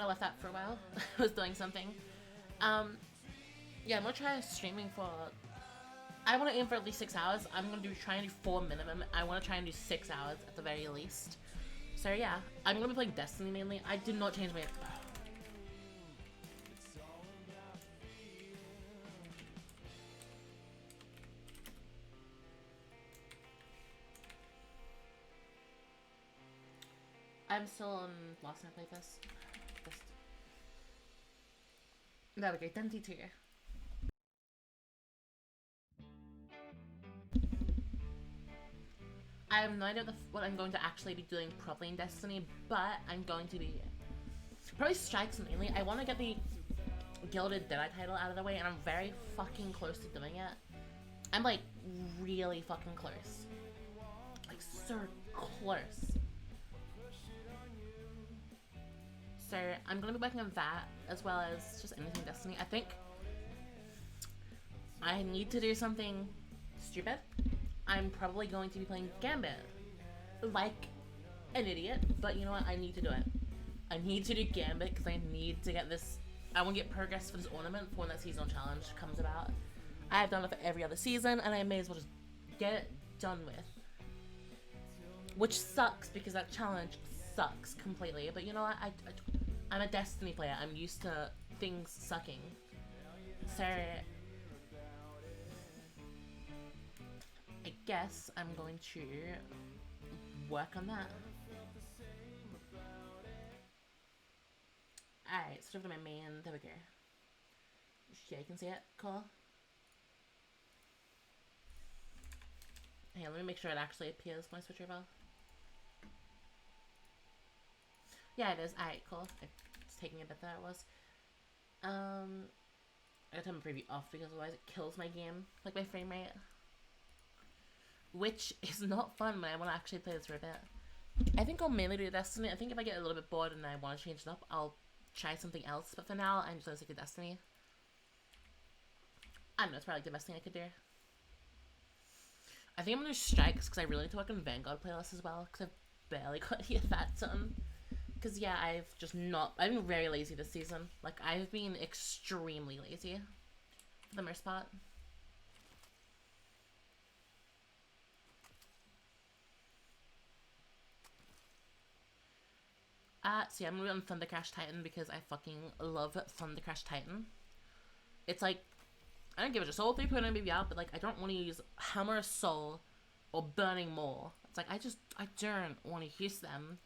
kind of left that for a while. I was doing something. Yeah, I'm gonna try streaming for. I want to aim for at least 6 hours. I'm gonna try and do 4 minimum. I want to try and do 6 hours at the very least. So yeah, I'm gonna be playing Destiny mainly. I did not change my. I'm still on last night playtest. That would be great. Denty too. I have no idea what I'm going to actually be doing properly in Destiny, but I'm going to be probably strikes mainly. I want to get the Gilded Deadeye title out of the way, and I'm very fucking close to doing it. I'm like really fucking close, like so close. So I'm gonna be working on that as well as just anything Destiny. I think I need to do something stupid. I'm probably going to be playing Gambit like an idiot, but you know what? I need to do it. I need to do Gambit because I need to get this. I want to get progress for this ornament for when that seasonal challenge comes about. I have done it for every other season, and I may as well just get it done with. Which sucks because that challenge sucks completely. But you know what? I'm a Destiny player. I'm used to things sucking. So I guess I'm going to work on that. Alright, so over to my main. There we go. Yeah, you can see it. Cool. Hey, let me make sure it actually appears when I switch over. Yeah, it is. Alright, cool. It's taking a bit there, it was. I gotta turn my preview off because otherwise it kills my game, like my frame rate. Which is not fun when I want to actually play this for a bit. I think I'll mainly do Destiny. I think if I get a little bit bored and I want to change it up, I'll try something else. But for now, I'm just gonna stick to Destiny. I don't know, it's probably like the best thing I could do. I think I'm gonna do Strikes because I really need to work on Vanguard playlist as well because I've barely got any of that done. Because yeah, I've been very lazy this season. Like, I've been extremely lazy for the most part. So yeah, I'm gonna be on Thunder Crash Titan because I fucking love Thunder Crash Titan. It's like, I don't give it a Soul 3.0 maybe out, but like, I don't want to use Hammer of Soul or Burning Maul. It's like, I don't want to use them.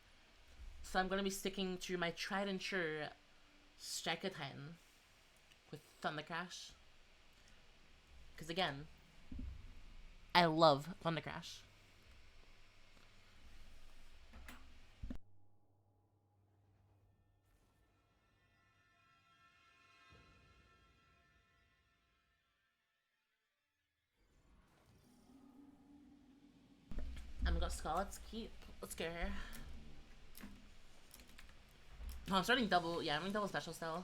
So I'm gonna be sticking to my tried and true Striker Titan with Thunder Crash. Because again, I love Thunder Crash. I've got Scarlet's Keep. Let's go. Oh, I'm starting double. Yeah, I'm doing double special still.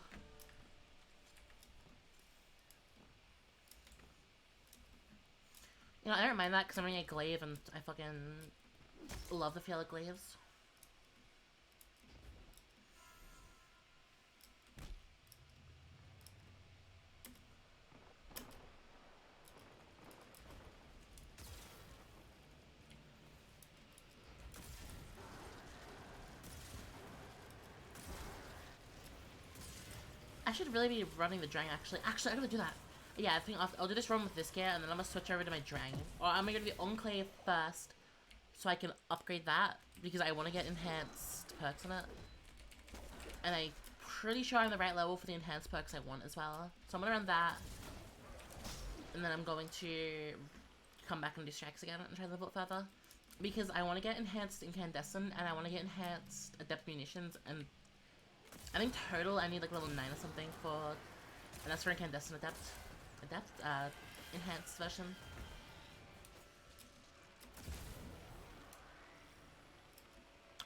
You know, I don't mind that because I'm running a glaive and I fucking love the feel of glaives. I should really be running the Drang actually. Actually, I'm gonna do that. Yeah, I think I'll do this run with this gear and then I'm gonna switch over to my Drang. Or I'm gonna do the Enclave first so I can upgrade that because I want to get enhanced perks on it. And I'm pretty sure I'm the right level for the enhanced perks I want as well. So I'm gonna run that. And then I'm going to come back and do strikes again and try to level it further. Because I want to get enhanced Incandescent and I want to get enhanced Adept Munitions, and I think total I need like level 9 or something for, and that's for Incandescent enhanced version.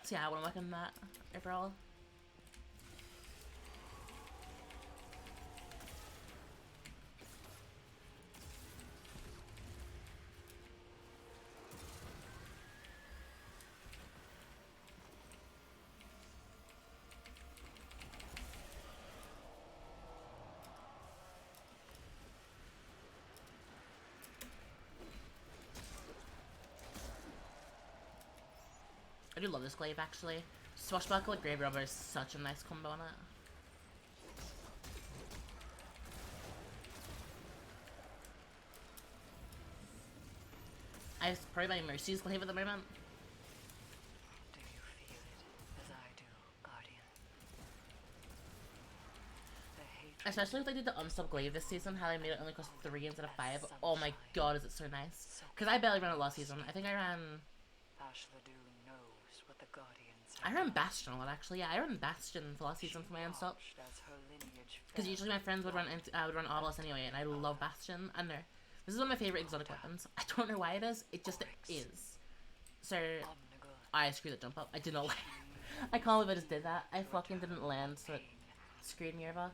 So yeah, I want to work on that overall. I do love this glaive actually. Swashbuckle Grave Robber is such a nice combo on it. I probably my Mercy's glaive at the moment. Do you feel it as I do, Guardian? Especially if they did the unstop glaive this season, how they made it only cost 3 instead of 5. Oh my god, is it so nice. Because I barely ran it last season. I think I ran... knows what the Guardians I ran Bastion a lot actually. Yeah, I ran Bastion for last season for my unstop. Because usually my friends would run Obelisk anyway, and I love Bastion. I don't know. This is one of my favorite exotic weapons. I don't know why it is. It just is. So, I screwed the jump up. I did not like I can't believe I just did that. I fucking didn't land, so it screwed me over.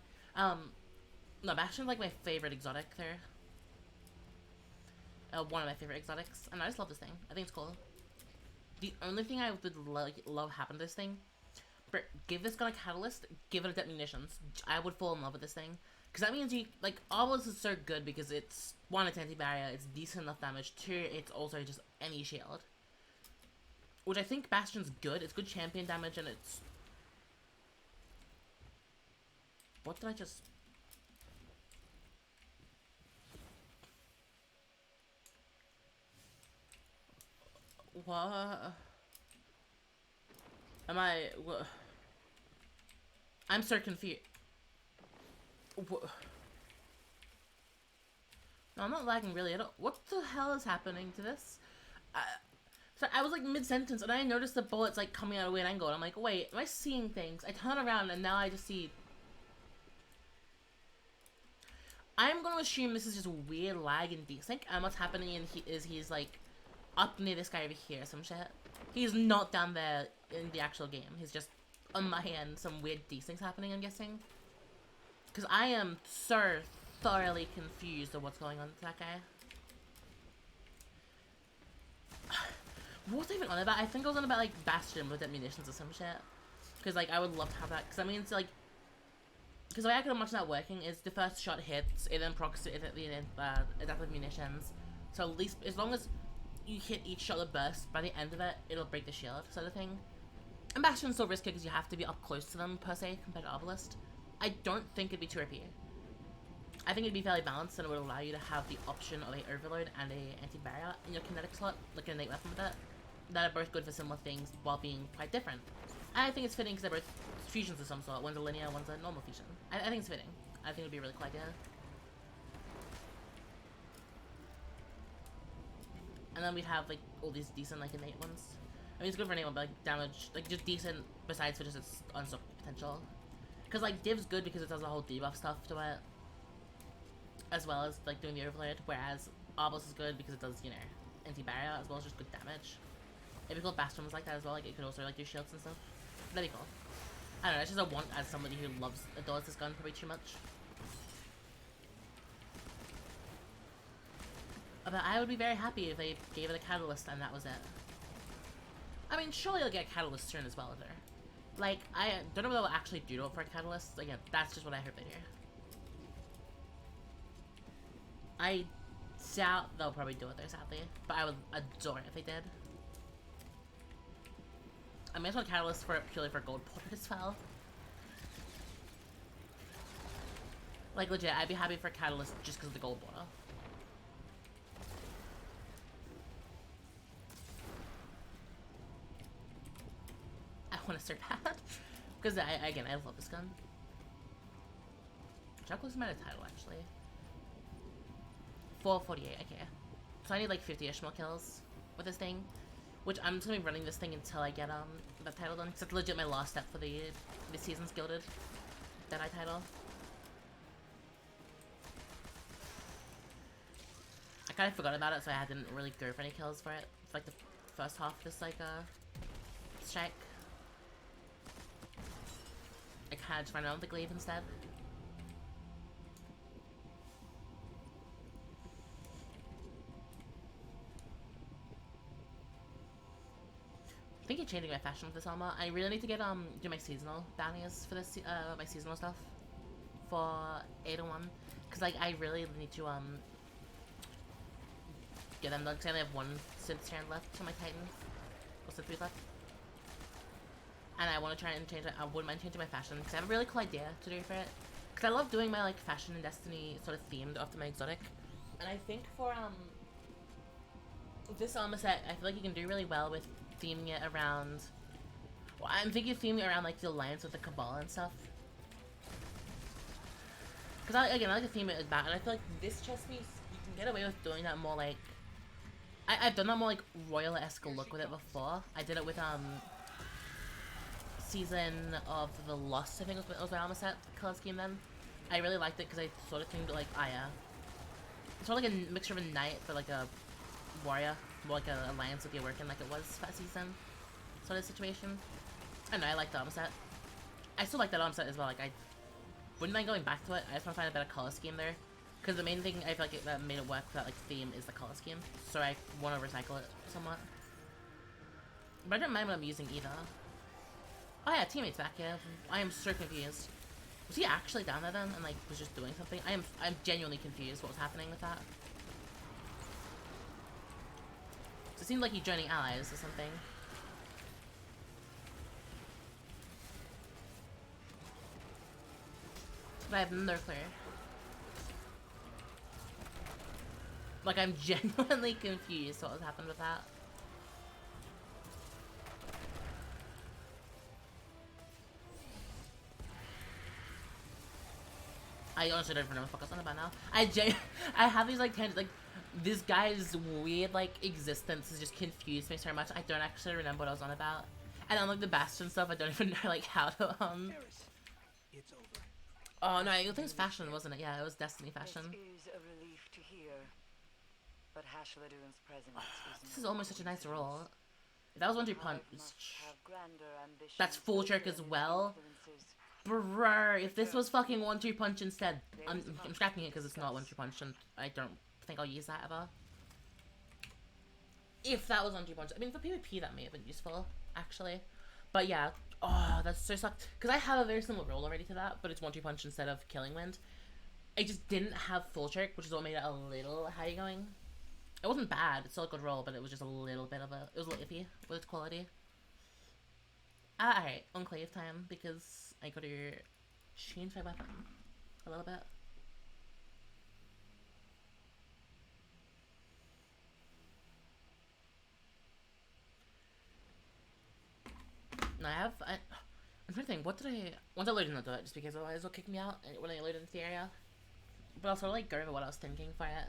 No, Bastion's like my favorite exotic there. One of my favorite exotics. And I just love this thing. I think it's cool. The only thing I would love happen to this thing, but give this gun a catalyst, give it a munitions. I would fall in love with this thing. Because that means you, like, Obelisk is so good because it's, 1, it's anti-barrier, it's decent enough damage, 2, it's also just any shield. Which I think Bastion's good, it's good champion damage, and it's... What did I just... What? Am I... What? I'm so confused. What? No, I'm not lagging really at all. What the hell is happening to this? So I was like mid-sentence and I noticed the bullets like coming out of a weird angle and I'm like, wait, am I seeing things? I turn around and now I just see... I'm gonna assume this is just weird lag in desync, and what's happening is he's like up near this guy over here, some shit. He's not down there in the actual game. He's just on my end, some weird desyncs happening, I'm guessing. Because I am so thoroughly confused of what's going on with that guy. What was I even on about? I think I was on about like Bastion with munitions or some shit. Because like I would love to have that. Because I mean it's like... Because the way I can imagine that working is the first shot hits, it then procs it at the adaptive munitions. So at least, as long as you hit each shot of burst, by the end of it, it'll break the shield, sort of thing. And Bastion's still risky because you have to be up close to them, per se, compared to Obelisk. I don't think it'd be too OP. I think it'd be fairly balanced and it would allow you to have the option of a Overload and a anti-barrier in your kinetic slot, like an innate weapon with it, that are both good for similar things while being quite different. And I think it's fitting because they're both fusions of some sort. One's a linear, one's a normal fusion. I think it's fitting. I think it'd be a really cool idea. And then we'd have like all these decent like innate ones. I mean it's good for anyone, but like damage, like just decent besides for just its unstoppable potential. Because like Div's good because it does the whole debuff stuff to it, as well as like doing the overload. Whereas Obelisk is good because it does, you know, anti-barrier as well as just good damage. It'd be cool if Bastion was like that as well. Like it could also like do shields and stuff. That'd be cool. I don't know, it's just a want as somebody who adores this gun probably too much. But I would be very happy if they gave it a catalyst and that was it. I mean, surely they'll get a catalyst soon as well, though. Like, I don't know what they'll actually do to it for a catalyst. Again, that's just what I hope they do. I doubt they'll probably do it there, sadly. But I would adore it if they did. I may as well catalyst for it purely for gold border as well. Like legit, I'd be happy for catalyst just because of the gold border. I want to start bad because again I love this gun. How close am I to title actually? 448. Okay, so I need like 50-ish more kills with this thing. Which I'm just gonna be running this thing until I get that title done. Cause that's legit my last step for the season's Gilded Deadeye title. I kind of forgot about it, so I didn't really go for any kills for it. For like the first half of this like strike. I kind of just ran around with the glaive instead. I think you're changing my fashion with this armor. I really need to get do my seasonal bounties for this my seasonal stuff for 801 because like I really need to get them done because I only have one synth strand left to my Titan, or synth 3 left. and I want to try and change it. I wouldn't mind changing my fashion because I have a really cool idea to do for it. Because I love doing my like fashion and Destiny sort of themed after my exotic, and I think for this armor set, I feel like you can do really well with theming it around. Well, I'm thinking of theming it around like the alliance with the Cabal and stuff. Because again, I like to theme it as that, and I feel like this chest piece you can get away with doing that more like. I've done that more like royal-esque look with it before. I did it with Season of the Lost, I think was my armor set color scheme then. I really liked it because I sort of themed it like Aya. It's sort of like a mixture of a knight but like a warrior, more like an alliance with you working like it was for that season sort of situation. I don't know, I like the armor set. I still like that armor set as well. Like I wouldn't mind going back to it. I just want to find a better color scheme there. Because the main thing I feel like that made it work for that like theme is the color scheme. So I want to recycle it somewhat. But I don't mind what I'm using either. Oh yeah, teammate's back here. I am so confused. Was he actually down there then and like was just doing something? I'm genuinely confused what was happening with that. So it seemed like he's joining allies or something. But I have no clue. Like, I'm genuinely confused what has happened with that. I honestly don't even know what the fuck I was on about now. I have these, like, tangents, like, this guy's weird, like, existence has just confused me so much. I don't actually remember what I was on about. And unlike the Bastion stuff, I don't even know, like, how to, It's over. Oh, no, I think it was fashion, wasn't it? Yeah, it was Destiny fashion. This is a relief to hear. But Hashladun's presence This is almost such a nice roll. If that was 1-2 punch, that's That's full jerk as well. Bro, if this was fucking 1-2 punch instead, I'm scrapping it because it's not 1-2 punch and I don't think I'll use that ever. If that was 1-2 punch, I mean for PvP that may have been useful, actually. But yeah, oh, that's so sucked. Because I have a very similar roll already to that, but it's 1-2 punch instead of Killing Wind. I just didn't have full jerk, which is what made it a little high going. It wasn't bad, it's still a good roll, but it was just a little bit of a... It was a little iffy with its quality. Alright, Enclave time, because I gotta change my weapon a little bit. No, I'm trying to think, what did I... Once I load in, I'll do it, just because otherwise it'll kick me out when I load into the area. But I'll sort of like go over what I was thinking for it.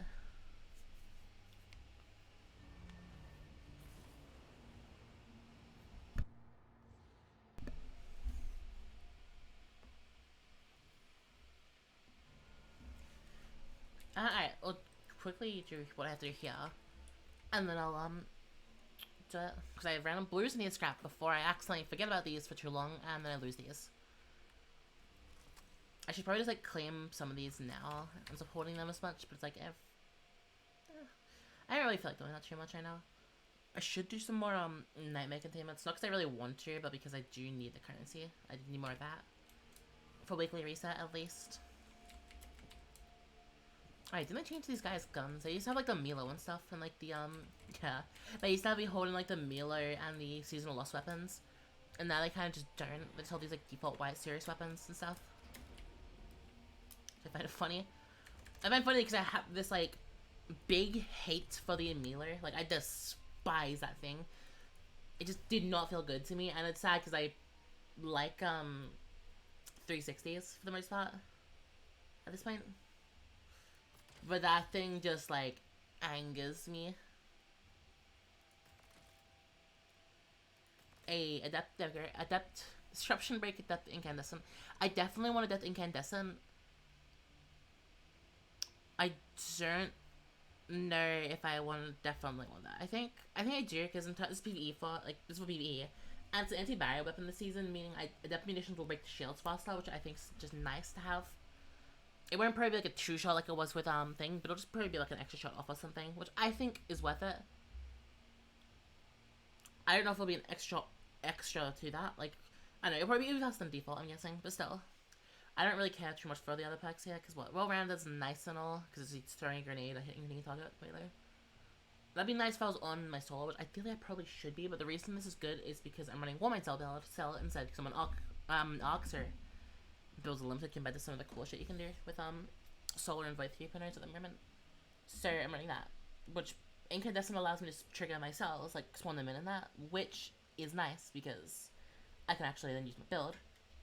Alright, I'll quickly do what I have to do here. And then I'll, do it. Because I have random blues in the scrap before I accidentally forget about these for too long, and then I lose these. I should probably just, like, claim some of these now. I'm supporting them as much, but it's like, I don't really feel like doing that too much right now. I should do some more, nightmare containments. Not because I really want to, but because I do need the currency. I need more of that. For weekly reset, at least. Alright, didn't I change these guys' guns? I used to have, like, the Milo and stuff, and, like, the, yeah. They used to have me holding, like, the Milo and the seasonal lost weapons. And now they kind of just don't. They just hold these, like, default white serious weapons and stuff. I find it funny. I find it funny because I have this, like, big hate for the Milo. Like, I despise that thing. It just did not feel good to me, and it's sad because I like, 360s for the most part. At this point. But that thing just, like, angers me. Adept, Disruption Break, Adept Incandescent. I definitely want Adept Incandescent. I don't know if I definitely want that. I think I do, because this is PvE for, like, this is for PvE. And it's an anti-barrier weapon this season, meaning Adept Munitions will break the shields faster, which I think is just nice to have. It won't probably be like a true shot like it was with thing, but it'll just probably be like an extra shot off or something, which I think is worth it. I don't know if it'll be an extra to that. Like, I don't know, it'll probably be less than default, I'm guessing, but still. I don't really care too much for the other perks here, because well rounded's nice and all, because it's throwing a grenade or hitting any target later. That'd be nice if I was on my solo, which I feel like I probably should be, but the reason this is good is because I'm running one cell build, cell instead, because I'm an Oxer. Builds a limited compared to some of the cool shit you can do with solar and void 3 pinners at the moment. So I'm running that, which incandescent allows me to trigger my cells, like spawn them in that, which is nice because I can actually then use my build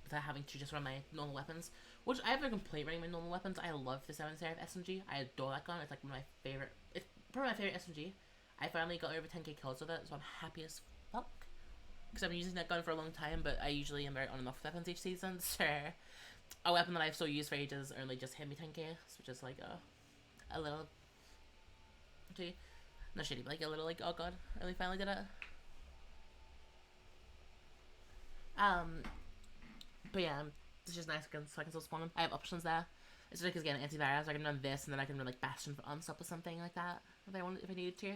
without having to just run my normal weapons. Which I have no complaint running my normal weapons. I love the 7 Seraph SMG. I adore that gun. It's like one of my favorite. It's probably my favorite SMG. I finally got over 10k kills with it, so I'm happy as fuck. Because I've been using that gun for a long time, but I usually am very on and off weapons each season. So a weapon that I've still used for ages only just hit me 10k, which is like a little. Gee, not shitty, but like a little like, oh god, I really finally did it. But yeah, it's just nice so I can still spawn them. I have options there. It's like, again, antivirus, so I can run this, and then I can run like Bastion for unstop or something like that if I needed to.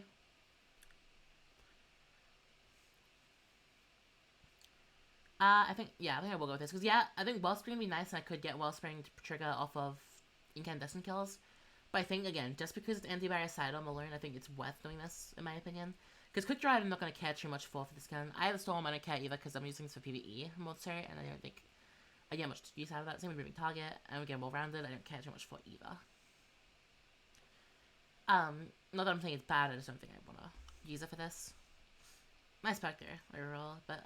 I think I will go with this because I think Wellspring would be nice, and I could get Wellspring to trigger off of incandescent kills. But I think again, just because it's antivirus sidearm alone, I think it's worth doing this in my opinion. Because quick draw, I'm not gonna care too much for this gun. I have a storm, I don't care either because I'm using this for PvE mostly, and I don't think I get much use out of that. Same with moving target, and we get well rounded. I don't care too much for either. Not that I'm saying it's bad. I just don't think I wanna use it for this. Nice Spectre overall, but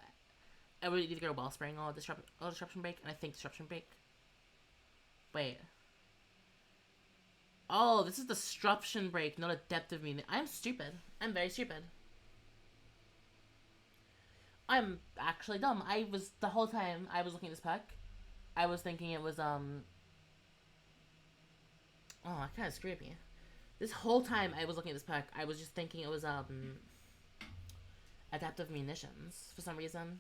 I would either go Wellspring or Disruption Break, and I think Disruption Break. Wait. Oh, this is Disruption Break, not Adaptive Meaning. I'm stupid. I'm very stupid. I'm actually dumb. The whole time I was looking at this perk, I was thinking it was, oh, that kind of screwed me. This whole time I was looking at this perk, I was just thinking it was, Adaptive Munitions, for some reason.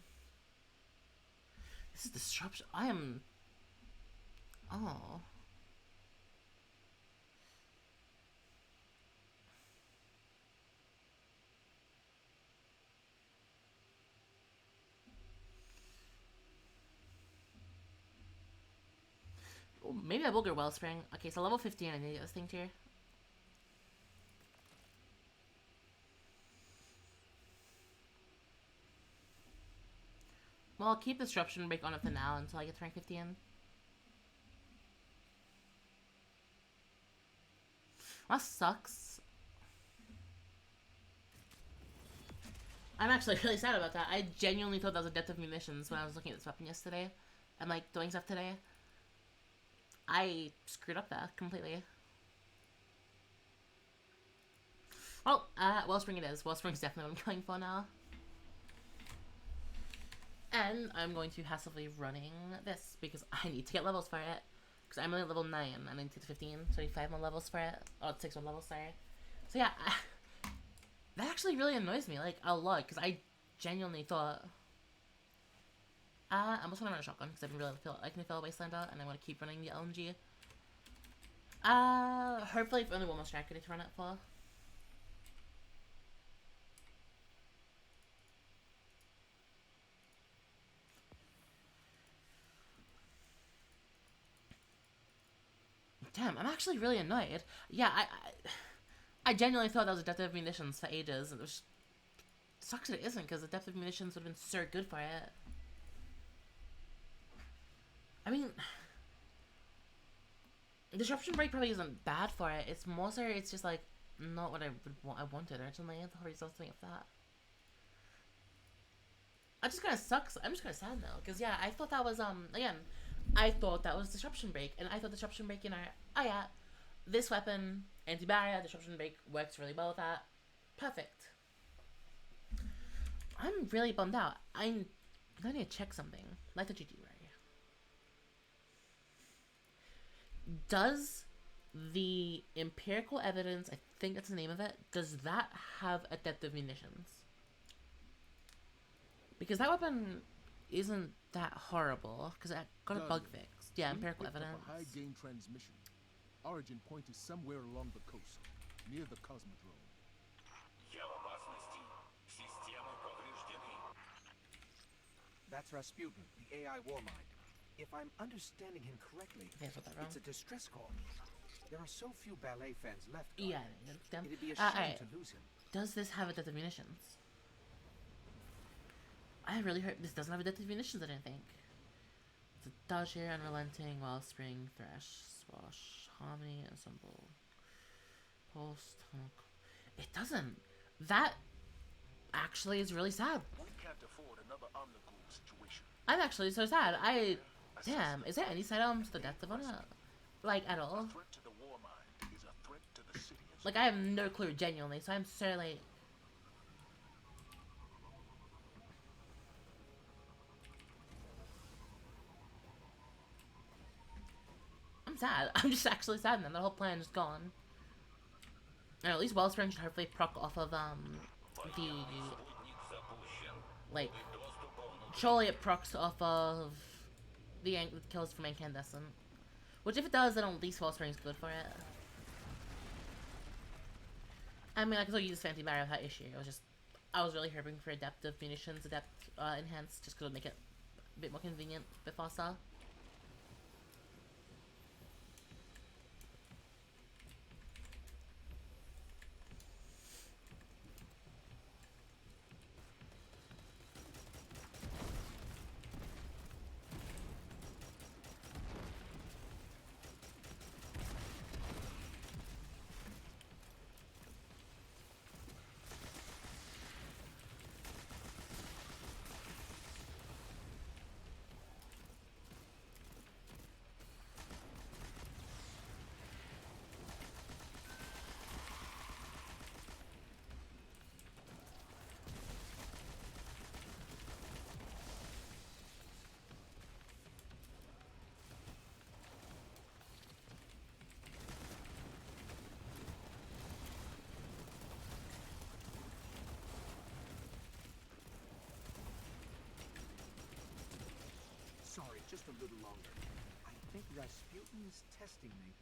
This is Disruption. Oh. Maybe I will go Wellspring. Okay, so level 15, I need to get this thing tier. Well, I'll keep Disruption Break on it for now until I get to rank 15. That sucks. I'm actually really sad about that. I genuinely thought that was a Depth of Munitions when I was looking at this weapon yesterday. And like doing stuff today. I screwed up there completely. Well, Wellspring it is. Wellspring's definitely what I'm going for now. And I'm going to hassle-free running this because I need to get levels for it. Because I'm only at level 9 and I need to get to 15, so I need 5 more levels for it. Oh, 6 more levels, sorry. So yeah, that actually really annoys me, like, a lot, because I genuinely thought... I'm also going to run a shotgun, because I can feel a Wastelander, and I want to keep running the LMG. Hopefully if only one more strike I need to run it for. Damn, I'm actually really annoyed. Yeah, I genuinely thought that was Adaptive Munitions for ages, and it was sucks that it isn't, because Adaptive Munitions would have been so good for it. I mean, Disruption Break probably isn't bad for it. It's more so, it's just like not what I wanted originally. The whole reason I was thinking of that. It just kind of sucks. I'm just kind of sad now, because yeah, I thought that was again, I thought that was Disruption Break, and I thought Disruption Break, you know, oh yeah, this weapon, anti-barrier, Disruption Break works really well with that. Perfect. I'm really bummed out. I need to check something. Like the GG, right? Does the empirical evidence, I think that's the name of it, does that have adaptive munitions? Because that weapon isn't that horrible, because I got a bug fixed. Yeah, empirical evidence. High gain transmission. Origin point is somewhere along the coast, near the Cosmodrome. That's Rasputin, the AI warmind. If I'm understanding him correctly, it's a distress call. There are so few ballet fans left. Yeah, it'd be a shame to lose him. Does this have adaptive munitions? I really heard this doesn't have adaptive munitions, I didn't think. It's a dodge here, unrelenting, wellspring, thrash, swash, harmony, ensemble, pulse, tunnel. It doesn't. That actually is really sad. We can't afford another omnigul situation. I'm actually so sad. Damn, is there any side items with adaptive on it? Like, at all? A threat to the war mind is a threat to the city as Like, I have no clue, genuinely, so I'm so like... I'm sad. I'm just actually sad, man. The whole plan is gone. And at least Wellspring should hopefully proc off of, the... Like... Surely it procs off of the kills from Incandescent. Which if it does, then at least Wellspring is good for it. I mean, I can still use Phantom Barrier without issue. I was really hoping for adaptive munitions, enhanced, just because it would make it a bit more convenient, a bit faster. Sorry, just a little longer. I think Rasputin's testing me.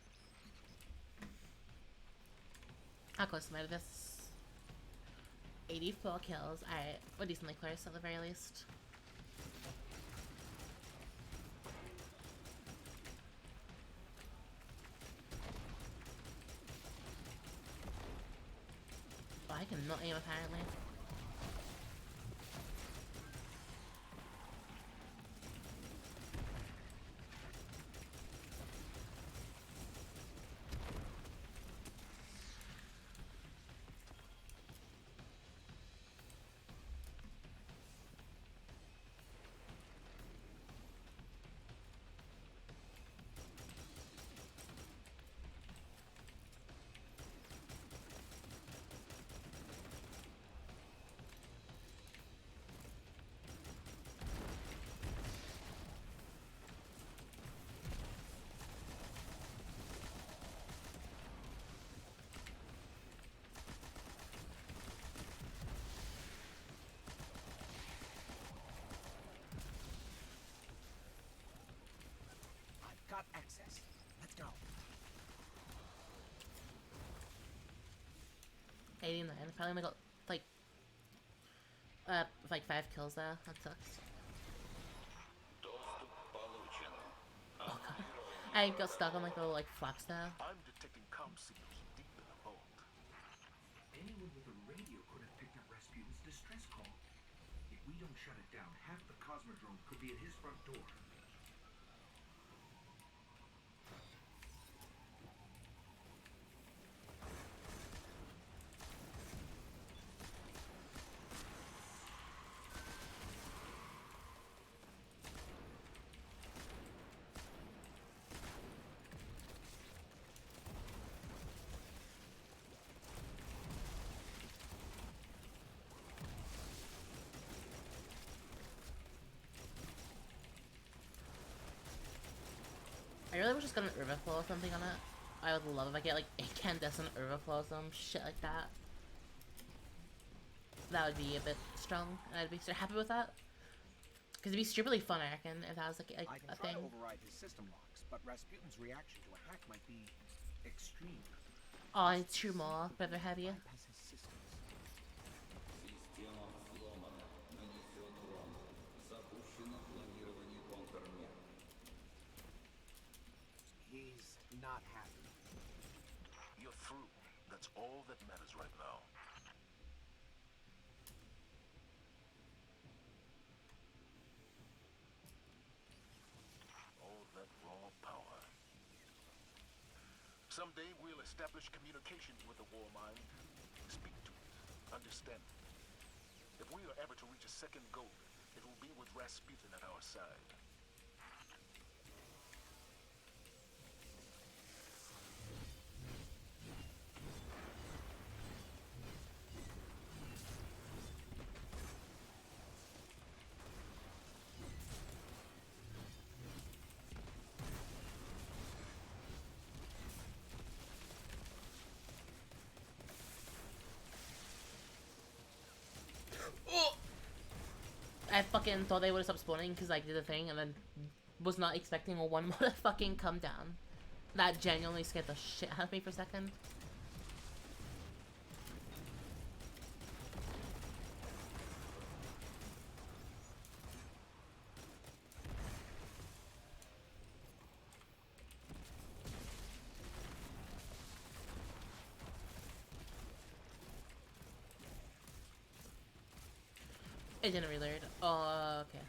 How close am I to this? 84 kills. Alright, we're decently close at the very least. Oh, I cannot aim apparently. Got access. Let's go. 89. Probably only got like 5 kills there. That sucks. Oh god. I got stuck on like little flaps there. I'm detecting comm signals deep in the vault. Anyone with a radio could have picked up Rasputin's distress call. If we don't shut it down, half the Cosmodrome could be at his front door. I really wish just got an overflow or something on it. I would love if I get like incandescent overflow or some shit like that. That would be a bit strong, and I'd be so happy with that. Cause it'd be stupidly fun, I reckon, if that was like I can a try thing. to override his system locks, but Rasputin's reaction to a hack might be extreme. Oh, I need 2 more, but they're heavier. Bypass his systems. He's not happy. You're through. That's all that matters right now. Someday we'll establish communication with the war mind. Speak to it. Understand it. If we are ever to reach a second goal, it will be with Rasputin at our side. I fucking thought they would have stopped spawning because I did a thing and then was not expecting a one more to fucking come down. That genuinely scared the shit out of me for a second. It didn't reload. Oh, okay.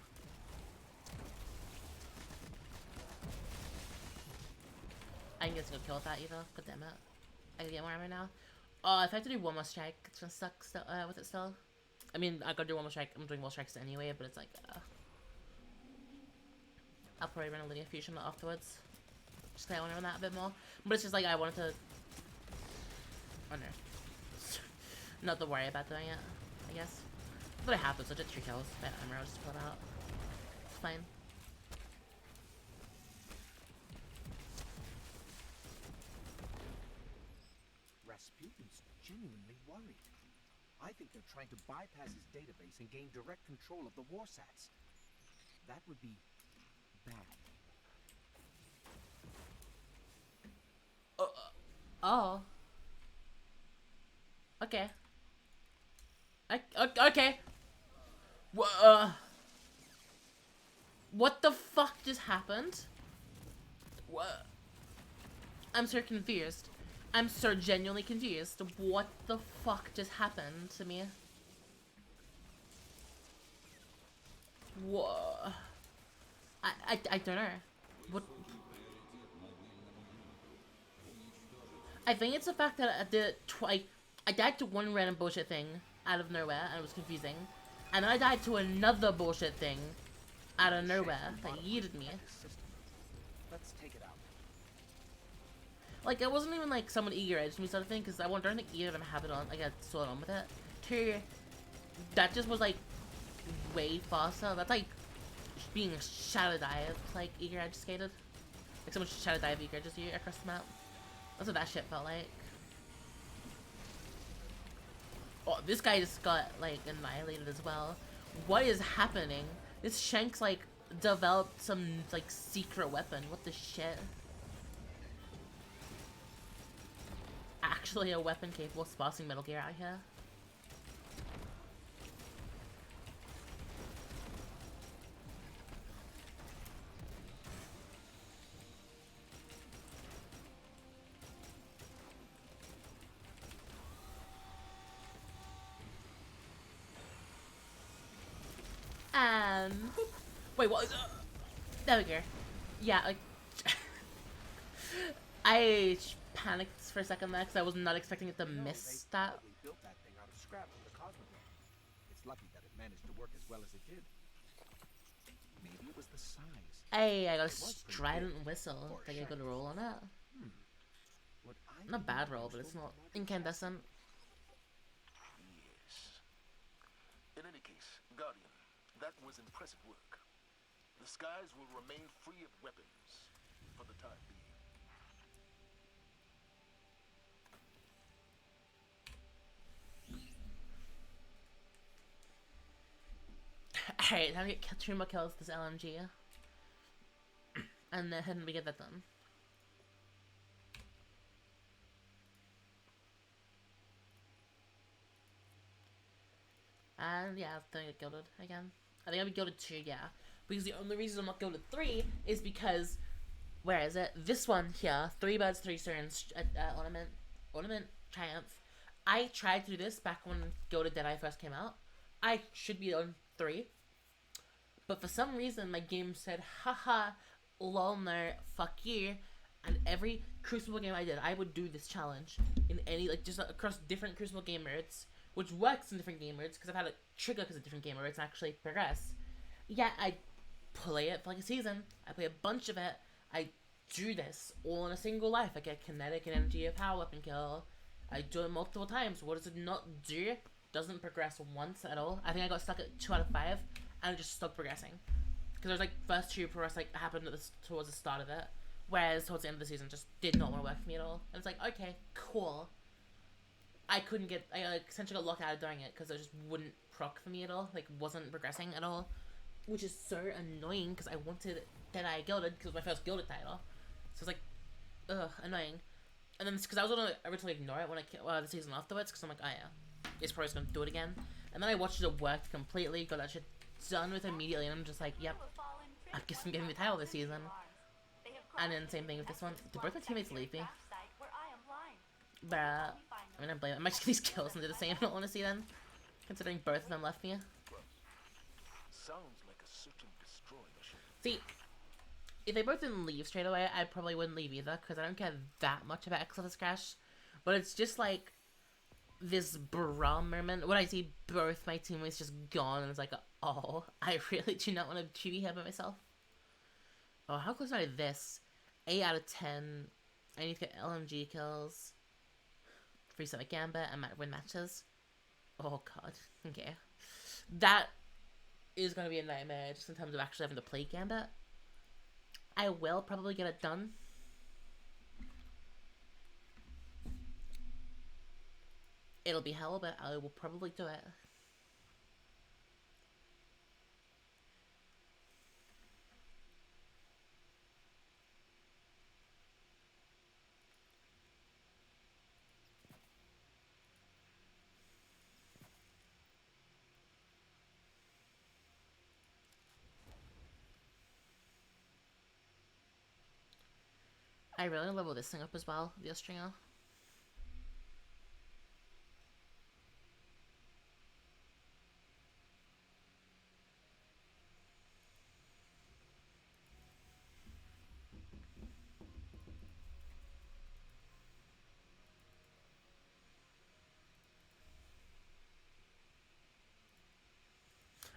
I didn't get to go kill that either. God damn it. I can get more ammo now. Oh, if I have to do one more strike, it's gonna suck still, with it still. I mean, I gotta do one more strike. I'm doing more strikes anyway, but it's like, I'll probably run a linear fusion afterwards. Just 'cause I want to run that a bit more. But it's just like, I wanted to... Oh no. Not to worry about doing it, I guess. But I have to, so I did 3 kills. Bad armor, I'll just pull it out. It's fine. Rasputin's genuinely worried. I think they're trying to bypass his database and gain direct control of the warsats. That would be bad. Oh. Okay. Okay. What the fuck just happened? What? I'm so confused. I'm so genuinely confused. What the fuck just happened to me? Whoa. I don't know. What? I think it's the fact that I did it twice. I died to one random bullshit thing out of nowhere, and it was confusing. And then I died to another bullshit thing out of nowhere that yeeted me. Let's take it out. Like, it wasn't even like someone eager edged me sort of thing, because I don't think either of them have it on. I got sold on with it. 2, that just was like way faster. That's like being shadow dive, like eager edge skated. Like someone shadow dive eager just you across the map. That's what that shit felt like. Oh, this guy just got like annihilated as well. What is happening? This Shanks like developed some like secret weapon. What the shit? Actually a weapon capable of spassing Metal Gear out here. Wait, what? There we go. Yeah, like I panicked for a second there because I was not expecting it to miss that. They built that thing out of scrap from the Cosmodrome. It's lucky that it managed to work as well as it did. Maybe it was the size. Hey, I got a strident whistle. Think I could roll on it. Not a bad roll, but it's not incandescent. Yes. In any case, Guardian, that was impressive work. The skies will remain free of weapons for the time being. Alright, now we get 2 more kills with this LMG. And then we get that done. And yeah, I think I get gilded again. I think I'll be gilded 2, yeah. Because the only reason I'm not gilded 3 is because, where is it? This one here, 3 birds, 3 stones, ornament triumph. I tried to do this back when Gilded Deadeye first came out. I should be on 3. But for some reason, my game said, haha, lol no, fuck you. And every Crucible game I did, I would do this challenge in any, like, just across different Crucible game modes, which works in different game modes, because I've had a trigger because of different game modes and actually progress. Yeah, I play it for like a season. I play a bunch of it. I do this all in a single life. I get kinetic and energy of power weapon kill. I do it multiple times. What does it not do? Doesn't progress once at all. I think I got stuck at 2 out of 5, and it just stopped progressing. Because there's like first 2 progress like happened towards the start of it, whereas towards the end of the season just did not want to work for me at all. And it's like, okay, cool. I essentially got locked out of doing it because it just wouldn't proc for me at all. Like, wasn't progressing at all. Which is so annoying because I wanted Deadeye Gilded because it was my first Gilded title. So it's like, ugh, annoying. And then because I was going to originally ignore it when the season afterwards, because I'm like, oh yeah, it's probably just going to do it again. And then I watched it work completely, got that shit done with immediately, and I'm just like, yep, I guess I'm getting the title this season. And then same thing with this one. Did both my teammates leave me? But, I mean, I blame them. I might just get these kills and do the same, in all honesty then. Considering both of them left me. Sounds like a search and destroy mission. See, if they both didn't leave straight away, I probably wouldn't leave either, because I don't care that much about Exodus Crash. But it's just like this bra moment when I see both my teammates just gone, and it's like, oh, I really do not want to be here by myself. Oh, how close am I to this? 8 out of 10. I need to get LMG kills. Free Summit Gambit and win matches. Oh god, okay. That is going to be a nightmare just in terms of actually having to play Gambit. I will probably get it done. It'll be hell, but I will probably do it. I really level this thing up as well, the Austringer.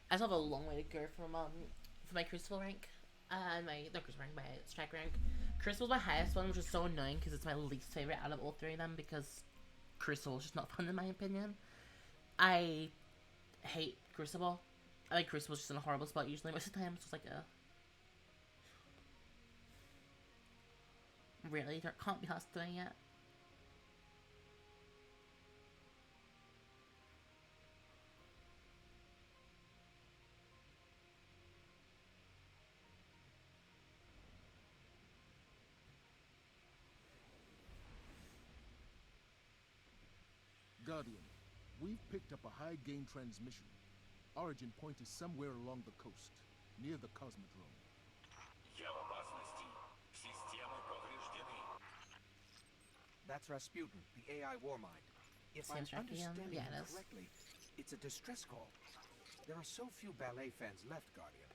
I still have a long way to go for my Crucible rank. Not Crucible rank, my Strike rank. Crucible's my highest one, which is so annoying because it's my least favorite out of all 3 of them because Crucible is just not fun in my opinion. I hate Crucible. I think Crucible's just in a horrible spot usually most of the time. It's just like really, there can't be us doing it. Guardian, we've picked up a high-gain transmission. Origin point is somewhere along the coast, near the Cosmodrome. That's Rasputin, the AI Warmind. If I'm Seems right, yeah. understanding Yeah, you it is. correctly, it's a distress call. There are so few ballet fans left, Guardian.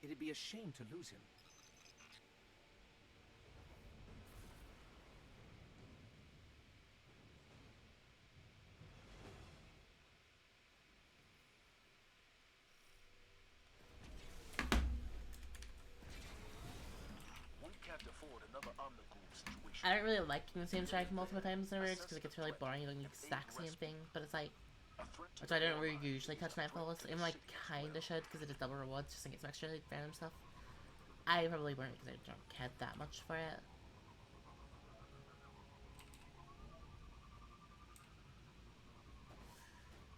It'd be a shame to lose him. We can't afford another Omnigul situation. I don't really like the same strike multiple times in a row just because it gets really boring doing the exact same thing, but it's like, which I don't really usually touch Nightfalls. I'm like, kinda should because it is double rewards just to get some extra like, random stuff. I probably won't because I don't care that much for it.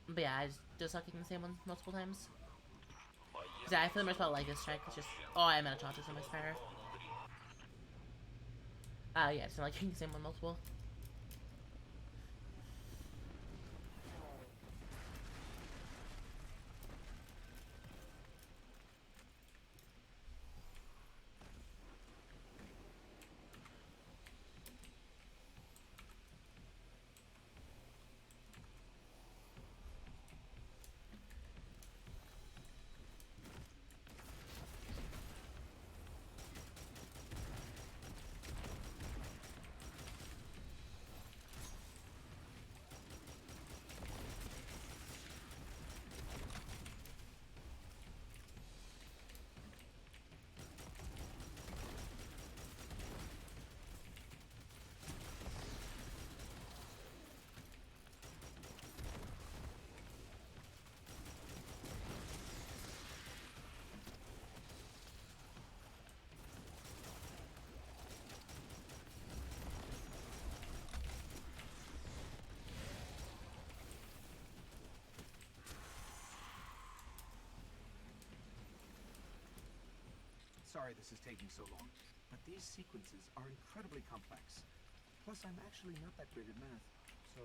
But yeah, I just suck the same one multiple times. Because I for the most part like this strike, it's just, oh, I'm out of charges on my Spire. Yeah, it's not like the same one multiple. sorry this is taking so long, but these sequences are incredibly complex. Plus, I'm actually not that great at math, so...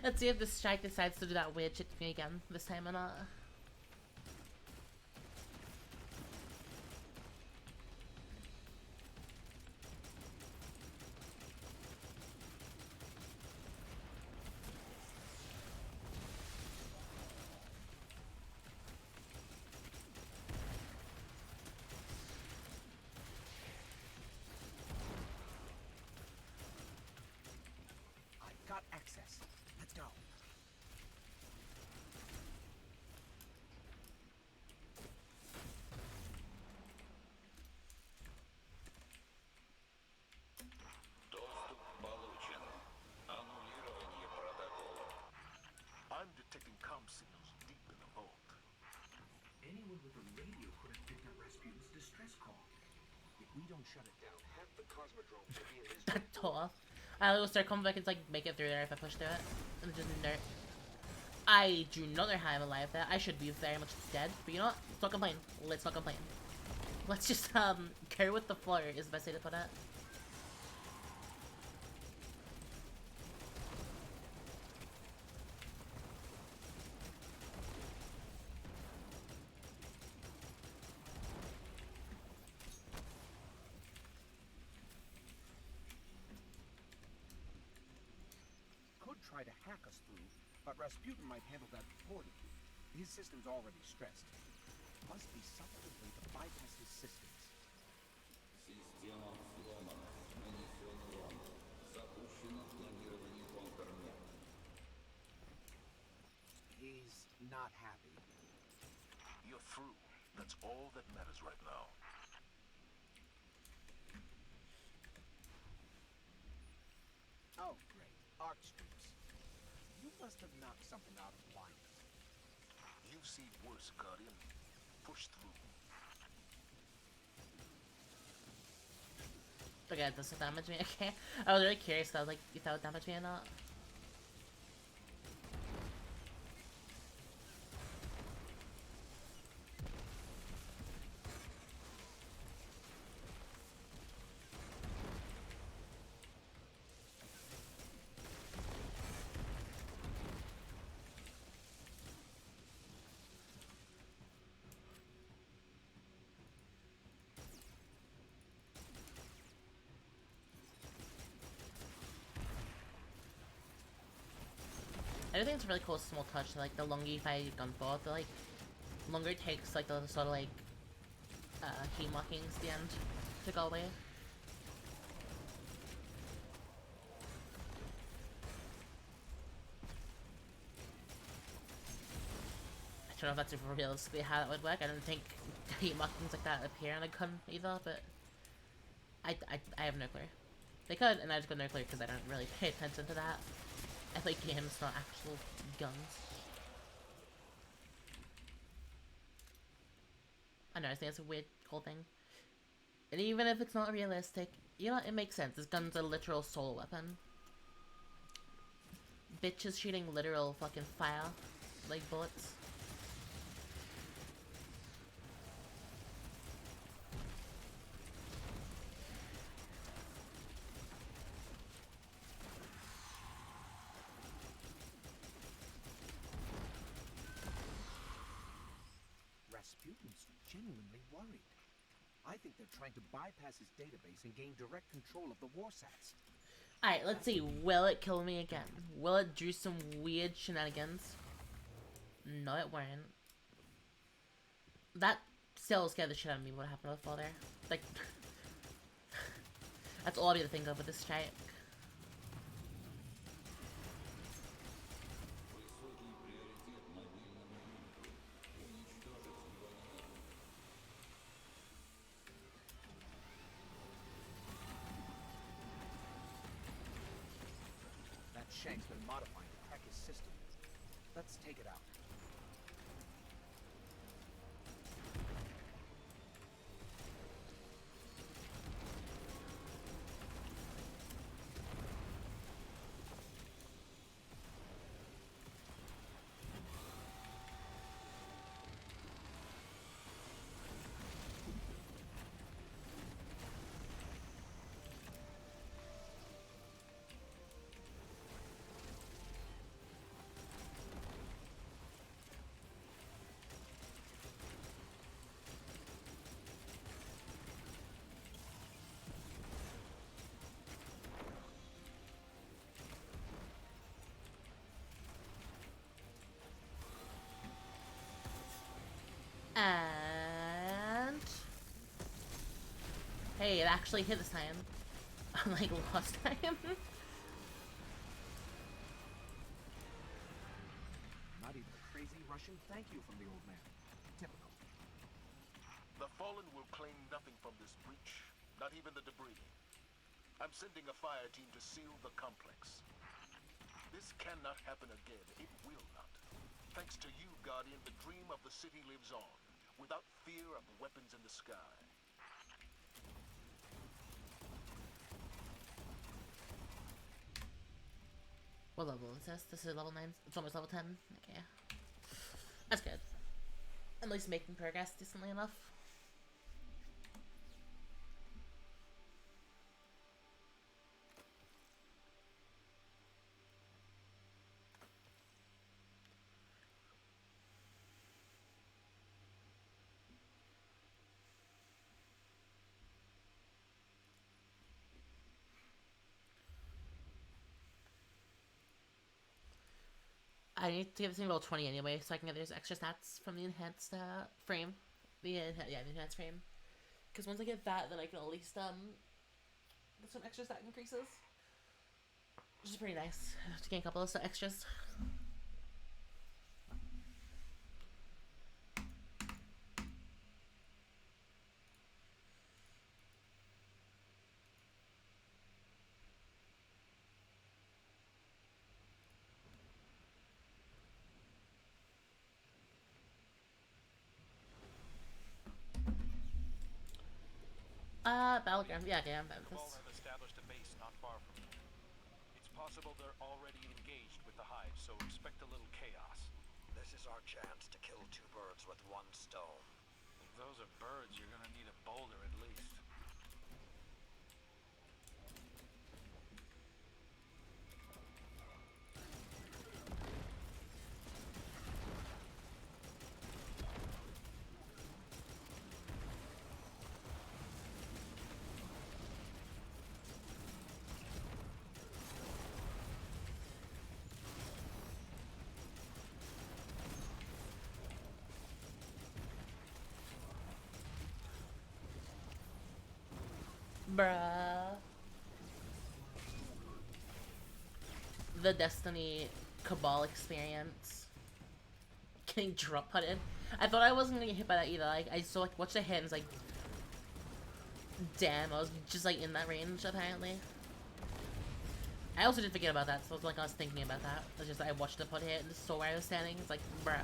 Let's see if the strike decides to do that weird shit to me again this time or not. I've got access. Let's go. Доступ получен. Аннулирование протокола. I'm detecting comm signals deep in the vault. Anyone with a radio could have picked up Rasputin's distress call. If we don't shut it down, half the Cosmodrome could be at his That toll. I will start coming back and like make it through there if I push through it. And just nerd. I do not know how I'm alive there. I should be very much dead. But you know what? Let's not complain. Let's not complain. Let's just go with the flow is the best way to put it. Could try to hack us through, but Rasputin might handle that poorly. His system's already stressed. Must be some other way to bypass his systems. Система взломана. Нанесен урон. Запущено клонирование контрмер. He's not happy. You're through. That's all that matters right now. Oh, great. Arc streams. You must have knocked something out of alignment. You've seen worse, Guardian. Push through. Okay, does it damage me? Okay. I was really curious though, like, if that would damage me or not. I do think it's a really cool small touch, like the longer you fight gun for, the like longer it takes like the sort of like key markings at the end to go away. I don't know if that's realistically how that would work. I don't think key markings like that appear on a gun either, but I have no clue. They could, and I just got no clue because I don't really pay attention to that. I play games, not actual guns. I know, I think it's a weird whole thing. And even if it's not realistic, you know what, it makes sense. This gun's a literal soul weapon. Bitch is shooting literal fucking fire, like bullets. Rasputin's genuinely worried. I think they're trying to bypass his database and gain direct control of the warsats. Alright, let's see. Will it kill me again? Will it do some weird shenanigans? No, it won't. That still scared the shit out of me, what happened before there. Like, that's all I'll be able to think of with this strike. Shank's been modifying to hack his system. Let's take it out. And hey, it actually hit this time. Unlike last time. Not even a crazy Russian thank you from the old man. Typical. The Fallen will claim nothing from this breach, not even the debris. I'm sending a fire team to seal the complex. This cannot happen again. It will not. Thanks to you, Guardian, the dream of the city lives on, without fear of weapons in the sky. What level is this? This is level 9. It's almost level 10. Okay. That's good. At least making progress decently enough. I need to get this thing level 20 anyway, so I can get those extra stats from the enhanced frame. The enhanced frame. Because once I get that, then I can at least get some extra stat increases. Which is pretty nice to gain a couple of extras. Battleground. Yeah, I'm fine with Cabal this. have established a base not far from here. It's possible they're already engaged with the hive, so expect a little chaos. This is our chance to kill two birds with one stone. If those are birds, you're gonna need a boulder at least. Bruh. The Destiny Cabal experience. Getting drop putted. I thought I wasn't gonna get hit by that either. Like, I saw, like, watch the hit and it's like, damn, I was just like in that range apparently. I also did forget about that, so it's like I was thinking about that. It's just I watched the put hit and just saw where I was standing. It's like, bruh.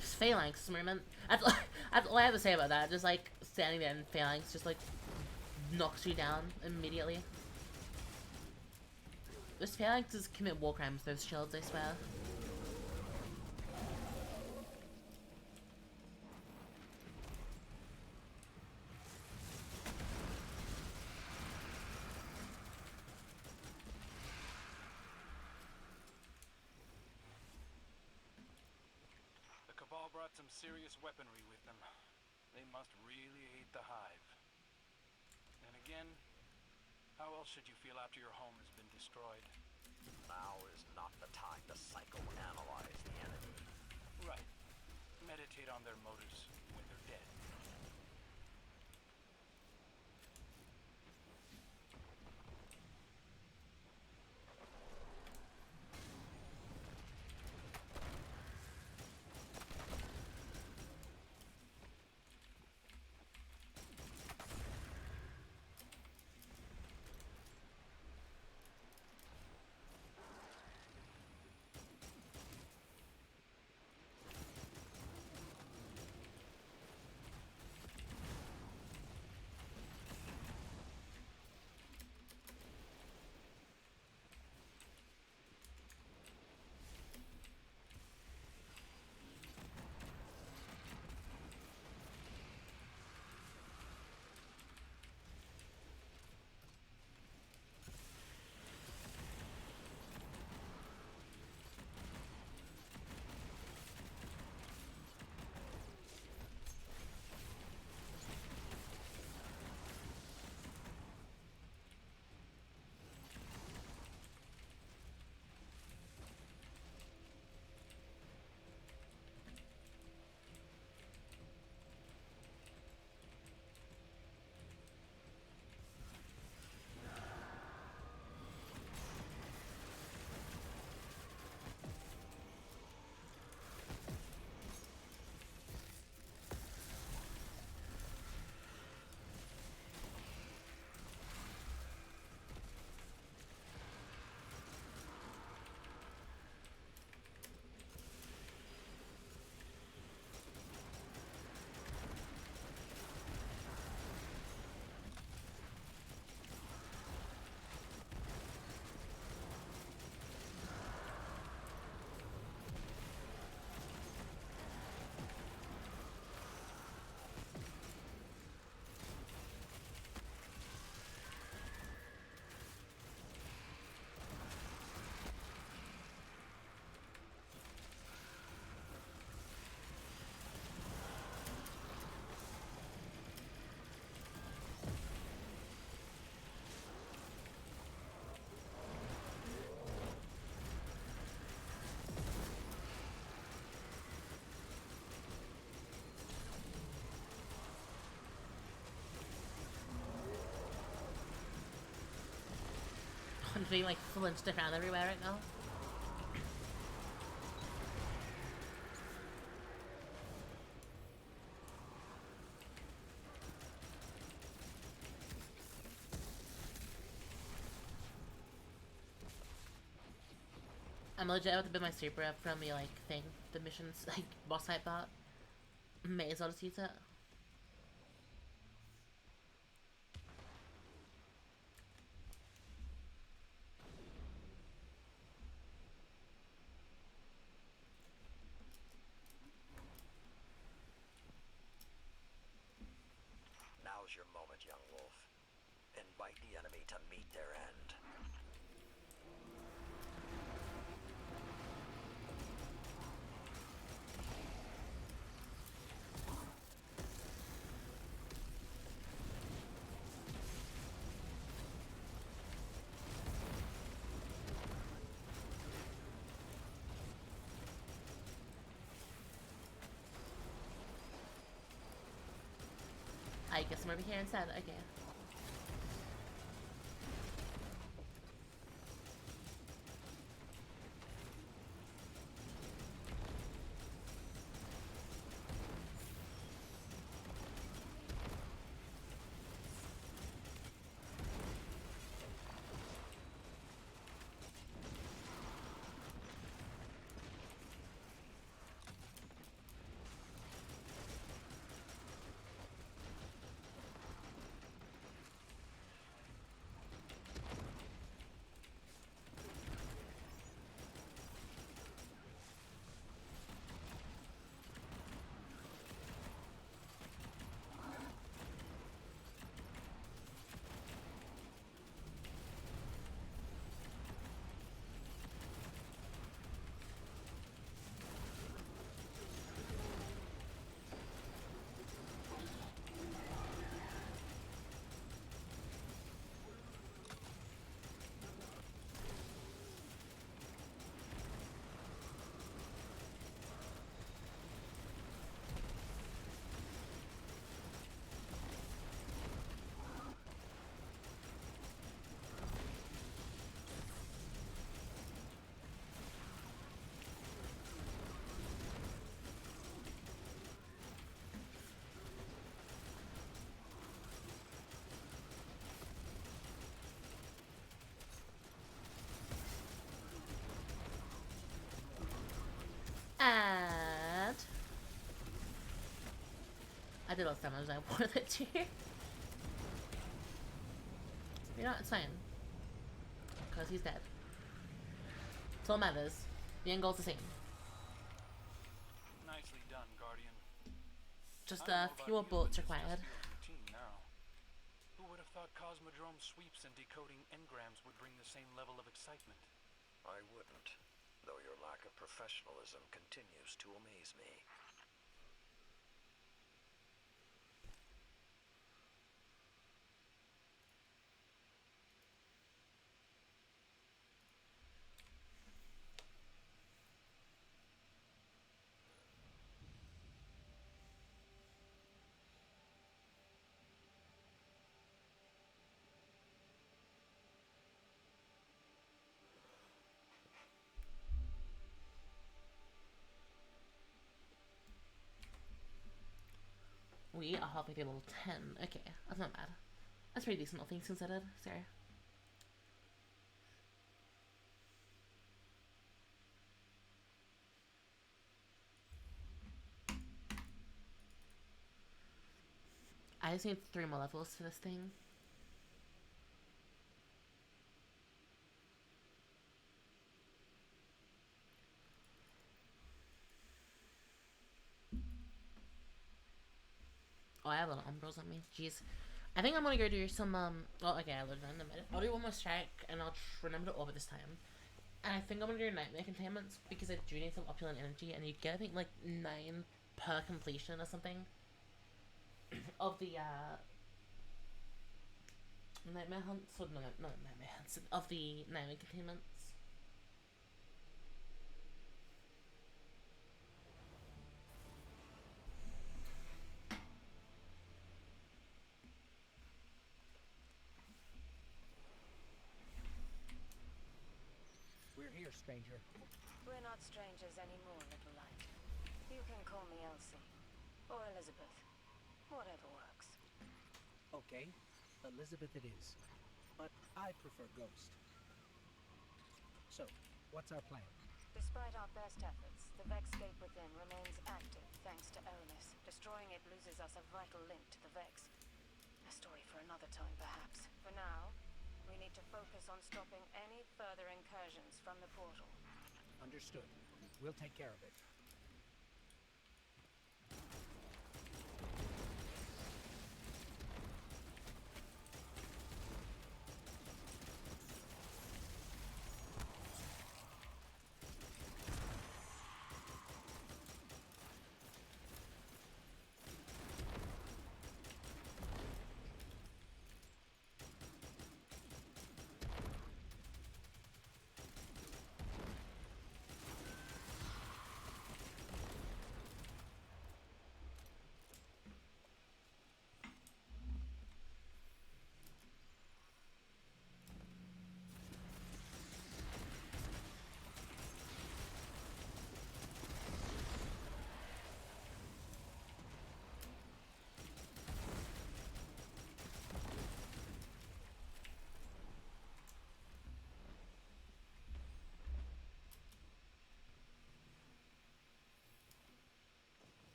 Phalanx movement. That's all I have to say about that. Just like standing there and Phalanx just like knocks you down immediately. Those Phalanxes commit war crimes, those shields, I swear. brought some serious weaponry with them. They must really hate the hive. And again, how else should you feel after your home has been destroyed? Now is not the time to psychoanalyze the enemy. Right. Meditate on their motives when they're dead. I'm being like flinched around everywhere right now. I'm legit about to build my super up from the like thing, the missions like boss fight bot. May as well just use it. Now's your moment, young wolf. Invite the enemy to meet their end. I guess I'm over here instead. Okay. I did last time, I wanted it too. You know, it's fine. Because he's dead. That's all that matters. The end goal's the same. Nicely done, Guardian. Just I a don't know few more about you, bullets but this required. just feels routine now. Who would have thought Cosmodrome sweeps and decoding engrams would bring the same level of excitement? I wouldn't, though your lack of professionalism continues to amaze me. We are halfway through level 10. Okay, that's not bad. That's pretty decent, all things considered. Sorry. I just need 3 more levels for this thing. Oh, I have a lot of umbros on me. Jeez. I think I'm gonna go do some, well, okay, I'll do that in a minute. I'll do one more strike, and I'll remember to orbit this time. And I think I'm gonna do nightmare containments, because I do need some opulent energy, and you get, I think, like, 9 per completion or something. Of the, nightmare hunts, or no, not nightmare hunts, of the nightmare containments. We're here, stranger. We're not strangers anymore, little light. You can call me Elsie. Or Elizabeth. Whatever works. Okay, Elizabeth it is. But I prefer Ghost. So, what's our plan? Despite our best efforts, the Vex gate within remains active thanks to Eris. Destroying it loses us a vital link to the Vex. A story for another time, perhaps. For now, we need to focus on stopping any further incursions from the portal. Understood. We'll take care of it.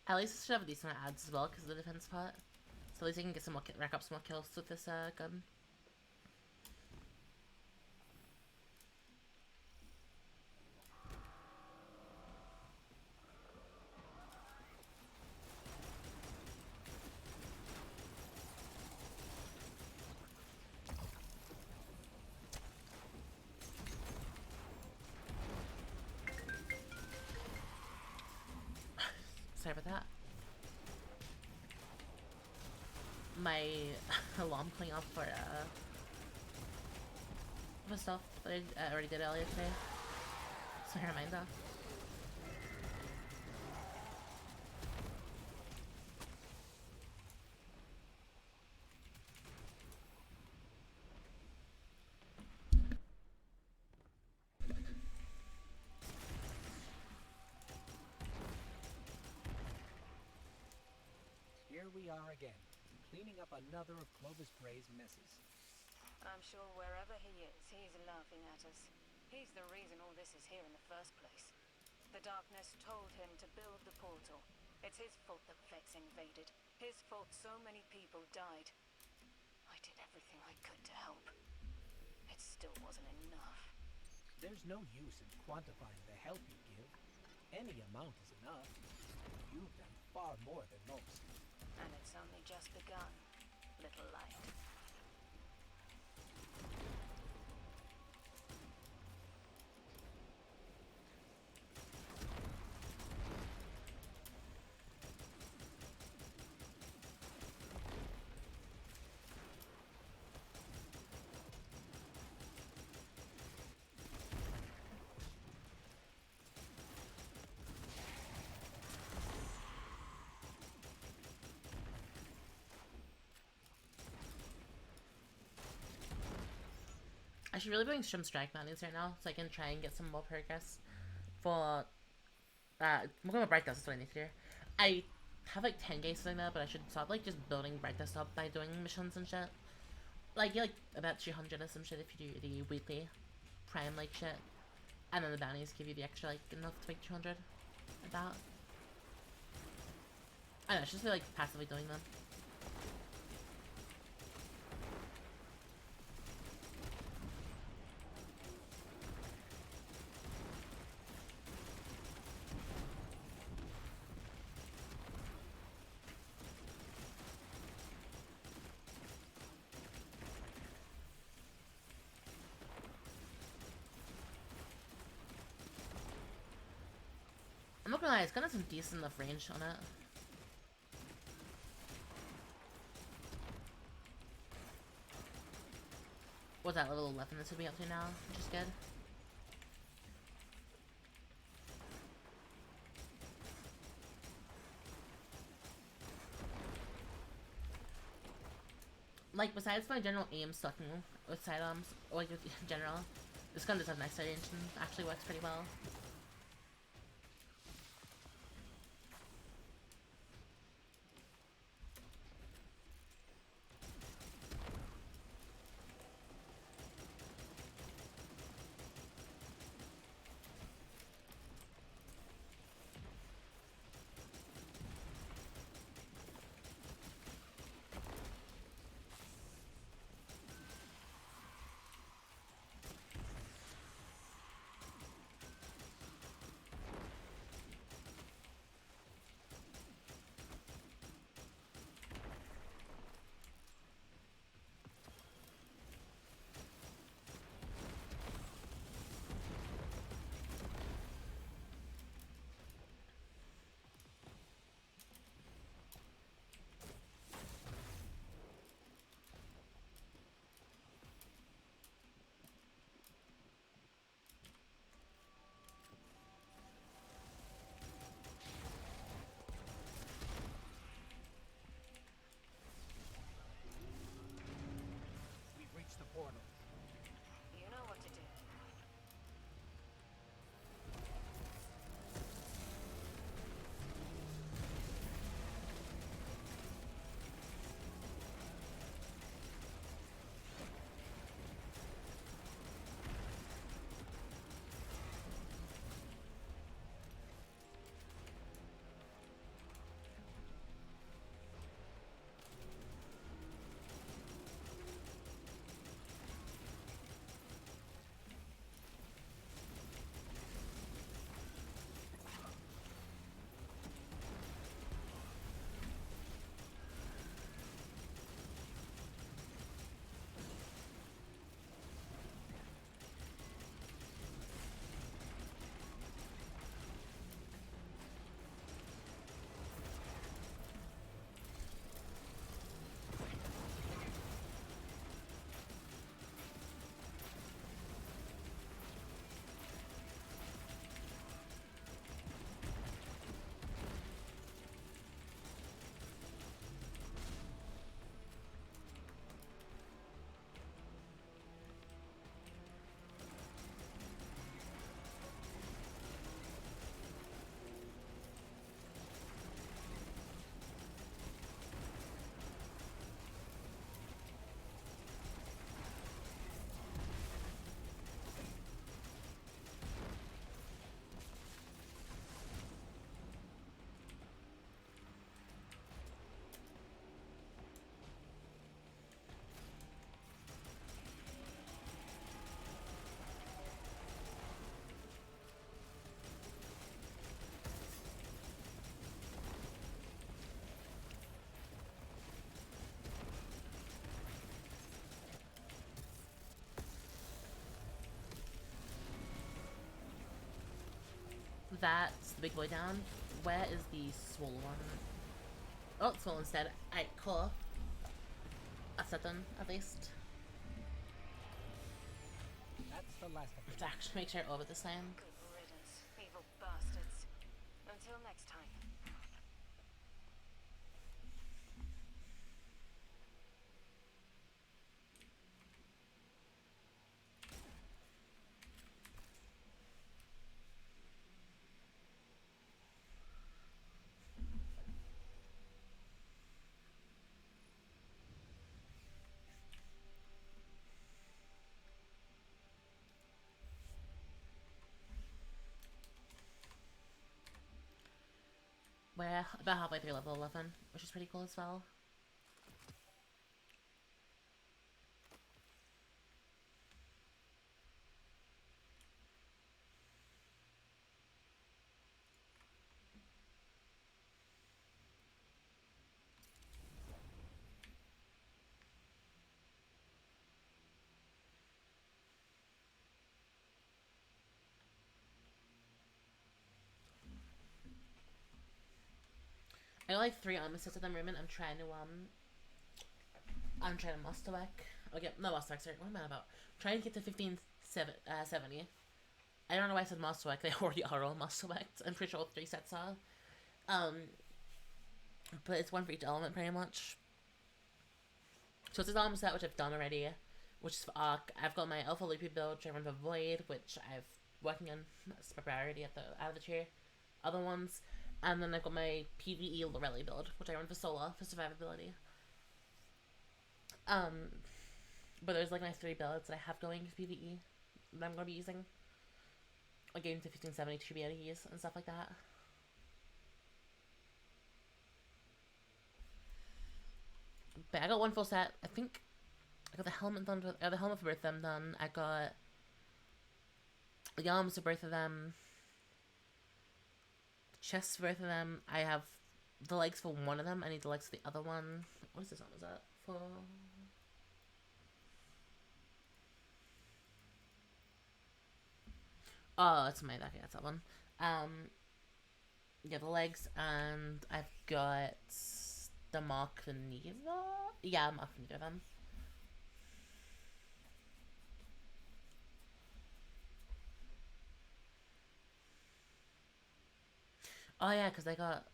At least it should have a decent amount of ads as well, because of the defense part. So at least I can get some more, rack up some more kills with this gun. Sorry about that. My alarm going off for stuff that I already did earlier today. So a reminder. we are again, cleaning up another of Clovis Bray's messes. I'm sure wherever he is, he's laughing at us. He's the reason all this is here in the first place. The darkness told him to build the portal. It's his fault the Vex invaded. His fault so many people died. I did everything I could to help. It still wasn't enough. There's no use in quantifying the help you give. Any amount is enough. You've done far more than most. And it's only just begun, little light. I should really be doing Shrimp Strike bounties right now, so I can try and get some more progress for, I'm going to Bright Dust, that's what I need to do. I have like 10 cases like that, but I should start like just building Bright Dust up by doing missions and shit. Like, you like about 200 or some shit if you do the weekly prime like shit. And then the bounties give you the extra like enough to make 200 about. I don't know, I should just be like passively doing them. I'm not gonna lie, it's got some decent enough range on it. What's that, level 11 this would be up to now, which is good. Like, besides my general aim sucking with sidearms, or like with general, this gun does have nice range and actually works pretty well. that's the big boy down. Where is the swollen one? Oh, it's swollen instead. Alright, cool. That's that done, at least. That's the last of To actually make sure I orbit this time. Good riddance, evil bastards. Until next time. We're about halfway through level 11, which is pretty cool as well. I got like 3 armor sets at the moment. I'm trying to master work. Okay, no master work, sorry. What am I about? Trying to get to 1570. I don't know why I said master work. They already are all master worked. I'm pretty sure all 3 sets are. But it's one for each element pretty much. So it's this armor set which I've done already, which is for Arc. I've got my Alpha Loopy build, which I run for Void, which I've working on as a priority at the out of the tier. Other ones. And then I've got my PvE Lorelli build, which I run for Solar for survivability. But there's like my 3 builds that I have going for PvE that I'm gonna be using. Like getting to 1570 to be able to use and stuff like that. But I got one full set. I think I got the helmet done. The helmet for both of them done. I got the arms for both of them. Chests for both of them. I have the legs for one of them. I need the legs for the other one. What is this one? Was that for? Oh, that's my. Okay, that's that one. Yeah, the legs, and I've got the mark for neither. Yeah, mark for neither of them. Oh yeah, because I got.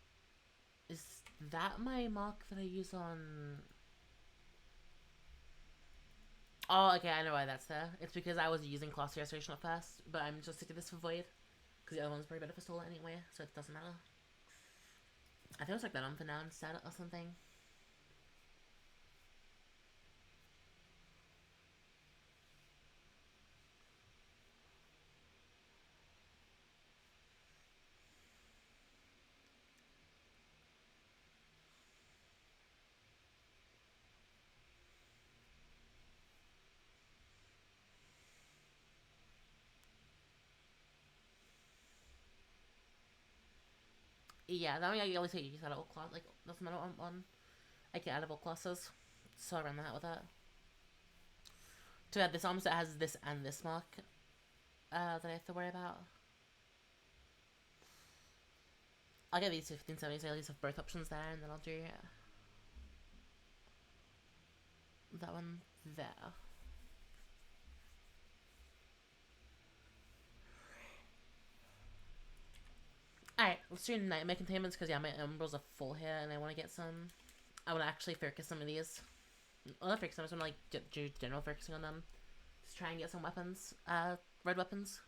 Is that my mark that I use on? Oh, okay, I know why that's there. It's because I was using Class Restoration at first, but I'm just sticking this for Void. Because the other one's probably better for Solar anyway, so it doesn't matter. I think I'll stick that on for now instead or something. Yeah, that one I always say you use out of all class. Like, doesn't matter what one. I get out of all classes. So I ran that with it. So yeah, this armor set has this and this mark that I have to worry about. I'll get these 1570s, so at least have both options there, and then I'll do that one there. Alright, let's do nightmare containments, because yeah, my umbras are full here, and I want to get some. I want to actually focus some of these. Well, not focus them, I just want to like do general focusing on them. Just try and get some weapons. Red weapons.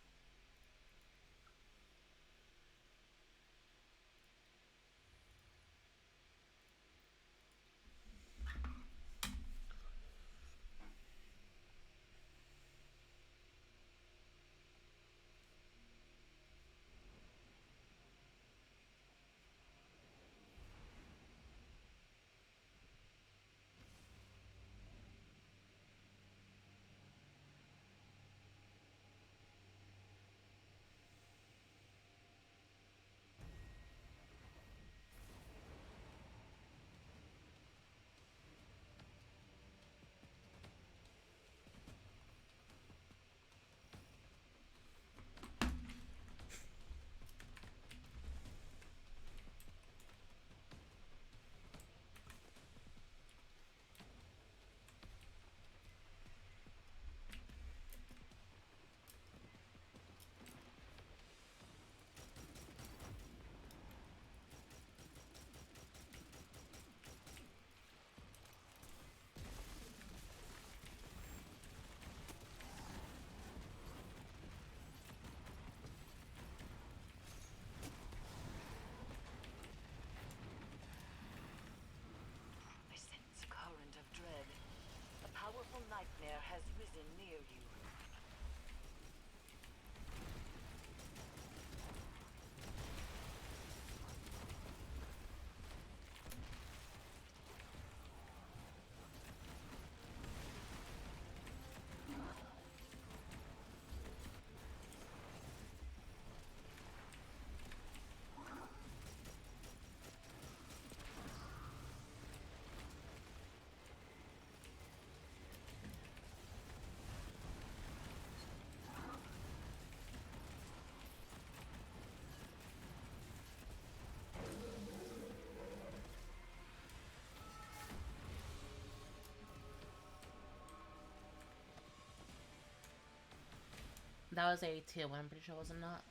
that was a tier 1, I'm pretty sure, was it not?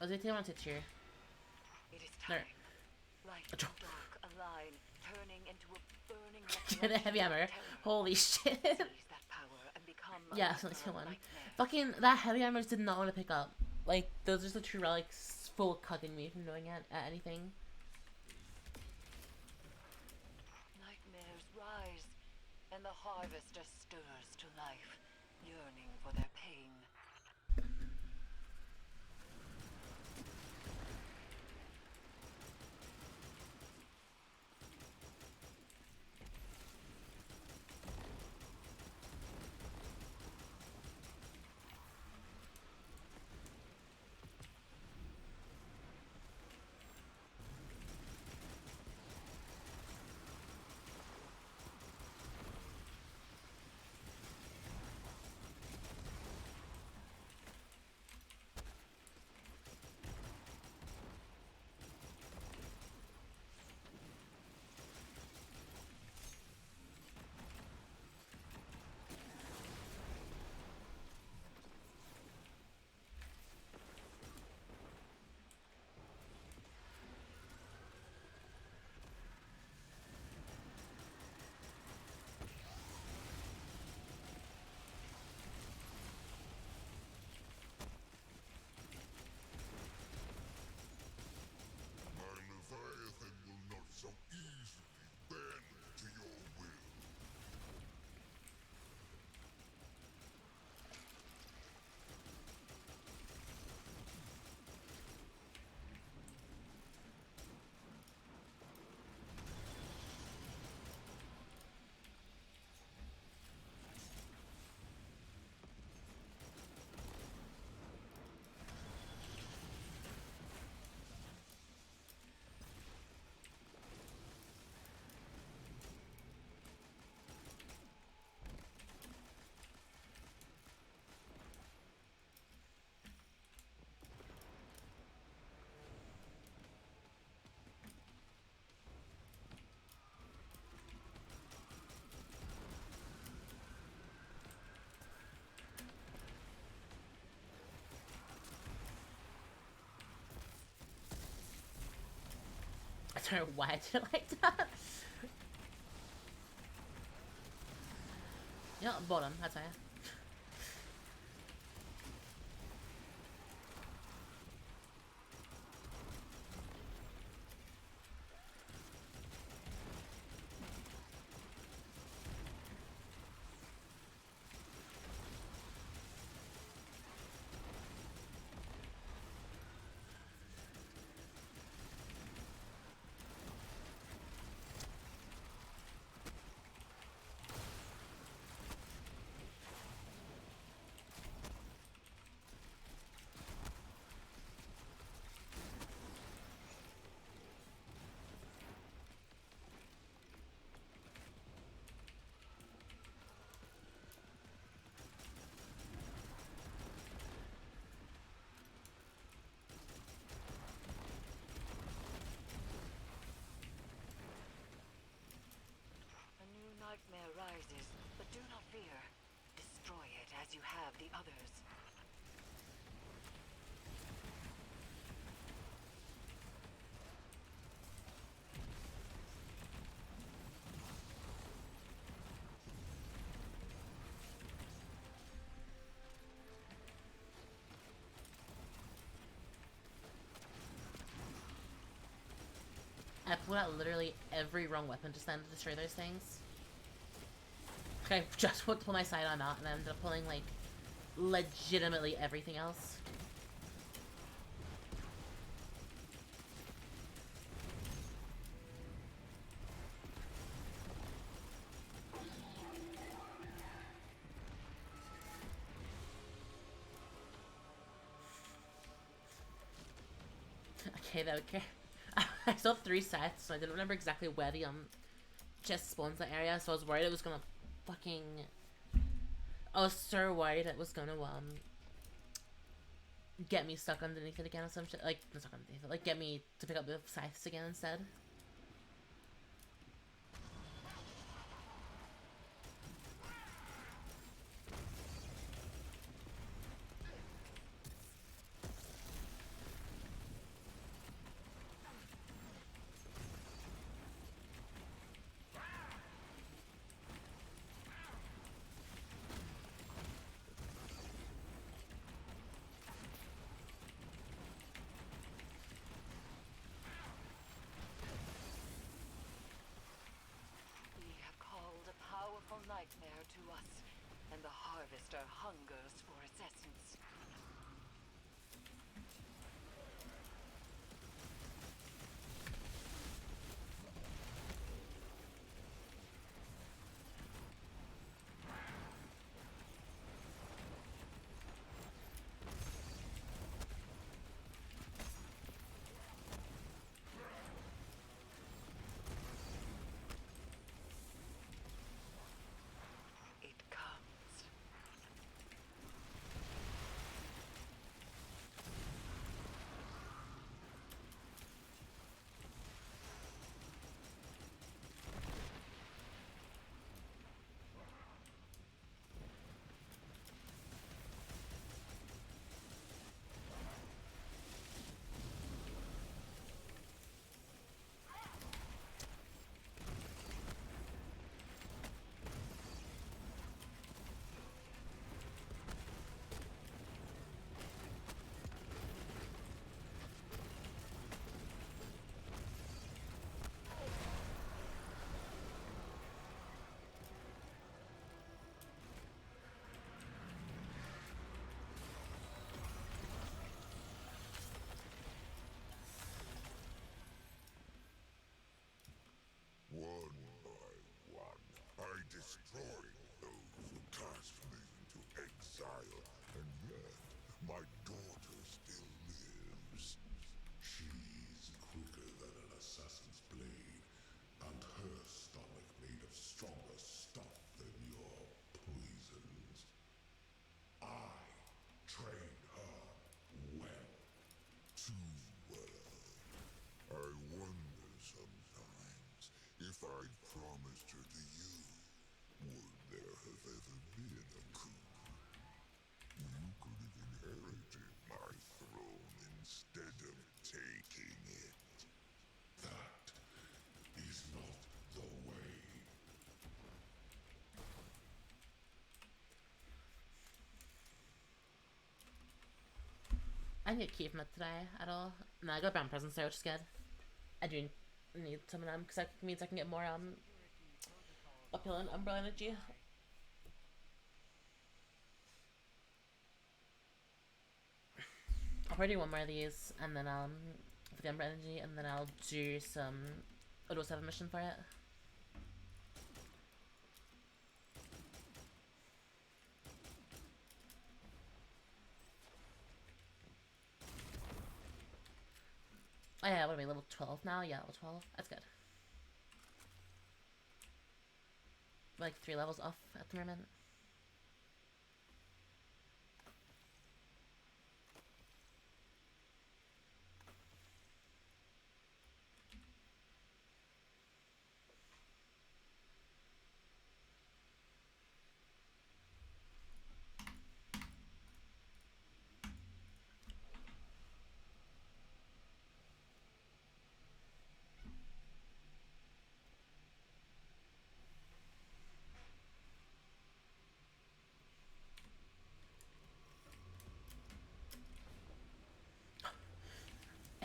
Was it tier 1 or tier 2? It is No. time. Light and dark align, turning into a burning The heavy ammo. Holy shit. Seize that power and become a Yeah, it's only weaver tier of 1. nightmares. Fucking, that heavy ammo did not want to pick up. Like, those are just the true relics full cucking me from doing it at anything. Nightmares rise, and the harvester stirs to life, yearning for their pain. My Leviathan will not so easily bend to your will. I don't know why I did it like that. Yeah, bottom, that's fair. A new nightmare rises, but do not fear. Destroy it as you have the others. I pulled out literally every wrong weapon just then to destroy those things. Okay, just put to pull my sidearm out and I ended up pulling like legitimately everything else. Okay, that okay. I still have 3 sets, so I didn't remember exactly where the chest spawns that area, so I was worried it was gonna fucking... I was so worried it was gonna get me stuck underneath it again or some shit. Like, not stuck underneath it, like get me to pick up the scythes again instead. monster hungers for its essence. It comes. One by one, I destroyed those who cast me into exile, and yet my daughter still lives. She's quicker than an assassin's blade, and her stomach made of stronger stuff than your poisons. I trained her well, too well. I wonder sometimes if I'd promised her to you, would there have ever been a coup? You could have inherited my throne instead of taking it. That is not the way. I didn't get key from it today at all. No, I got brown presents there, which is good. I do need some of them because that means I can get more uphill and umbrella energy. I'll probably do one more of these and then for the umbrella energy, and then I'll do some Odo 7 mission for it. Oh yeah, what are we, level 12 now? Yeah, level 12. That's good. Like 3 levels off at the moment.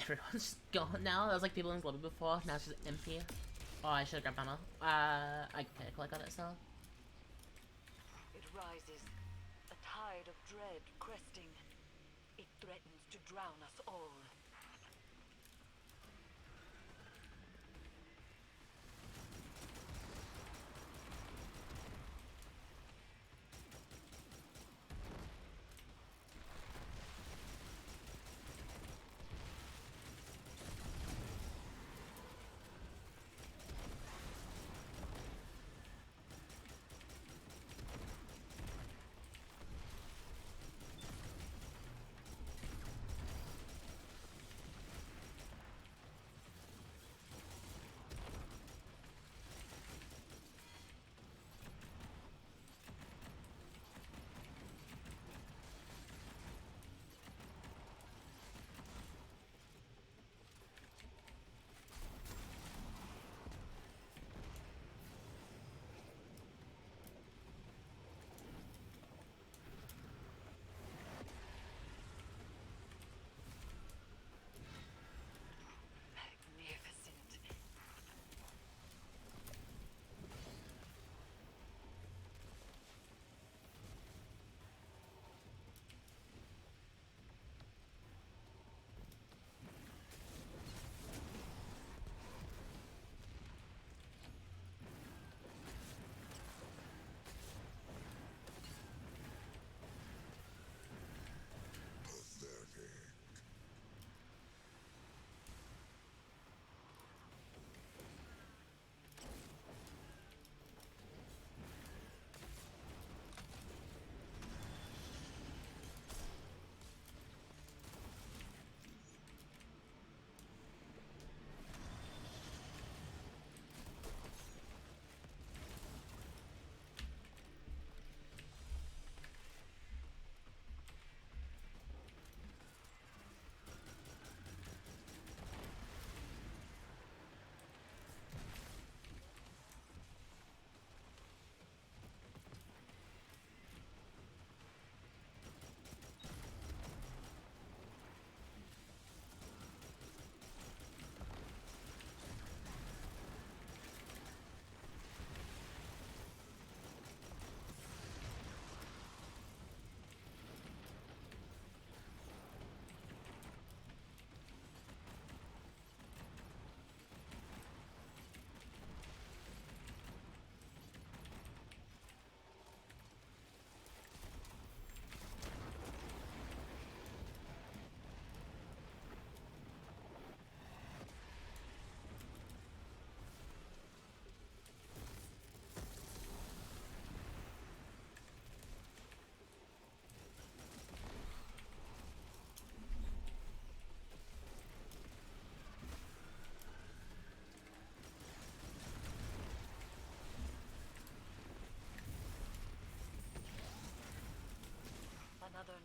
Everyone's gone now. There was like people in the lobby before. Now it's just empty. Oh, I should have grabbed ammo. I got it still. It rises, a tide of dread cresting. It threatens to drown us all.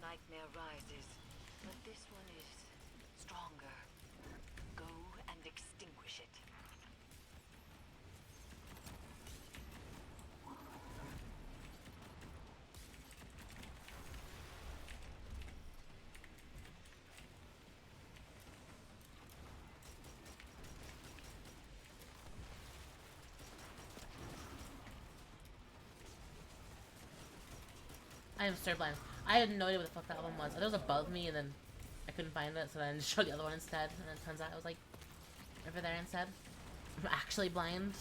nightmare rises, but this one is stronger. Go and extinguish it. I am so blind. I had no idea what the fuck that one was. It was above me and then I couldn't find it, so then I just showed the other one instead. And it turns out it was like over there instead. I'm actually blind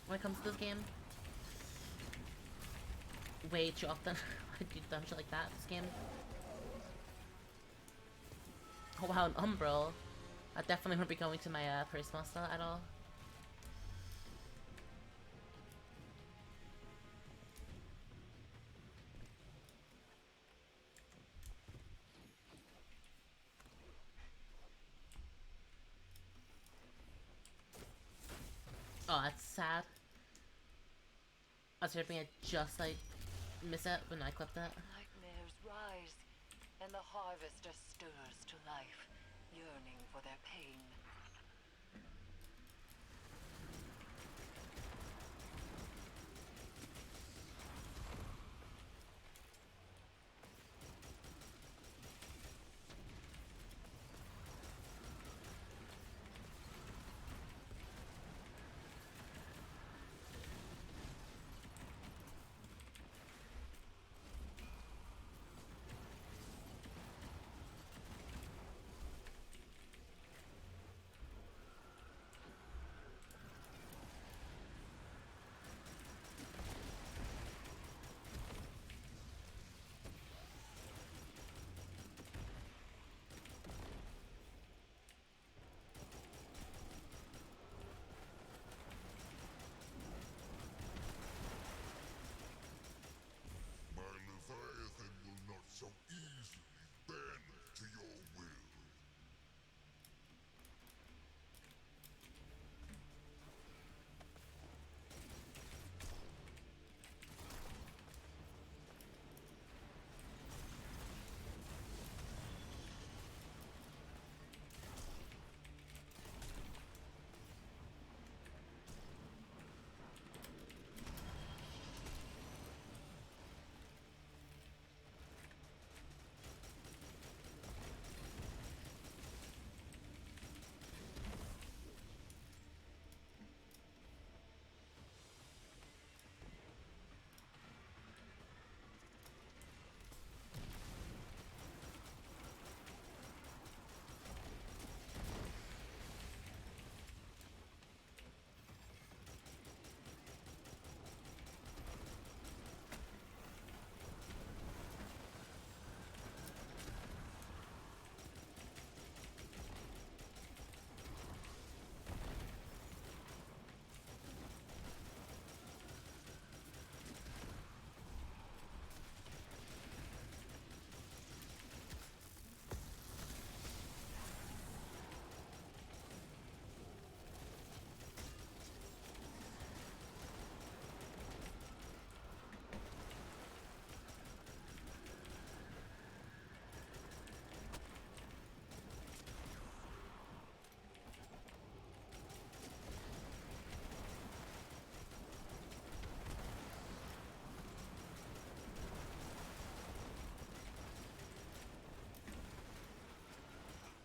when it comes to this game. Way too often. I do dumb shit like that this game. Oh wow, an umbral. I definitely won't be going to my priest master at all. Oh, that's sad. I was hoping I'd just like miss it when I clipped it. Nightmares rise, and the harvester stirs to life, yearning for their pain. My Leviathan will not so easily bend to your will.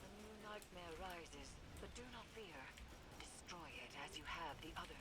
A new nightmare rises, but do not fear. Destroy it as you have the others.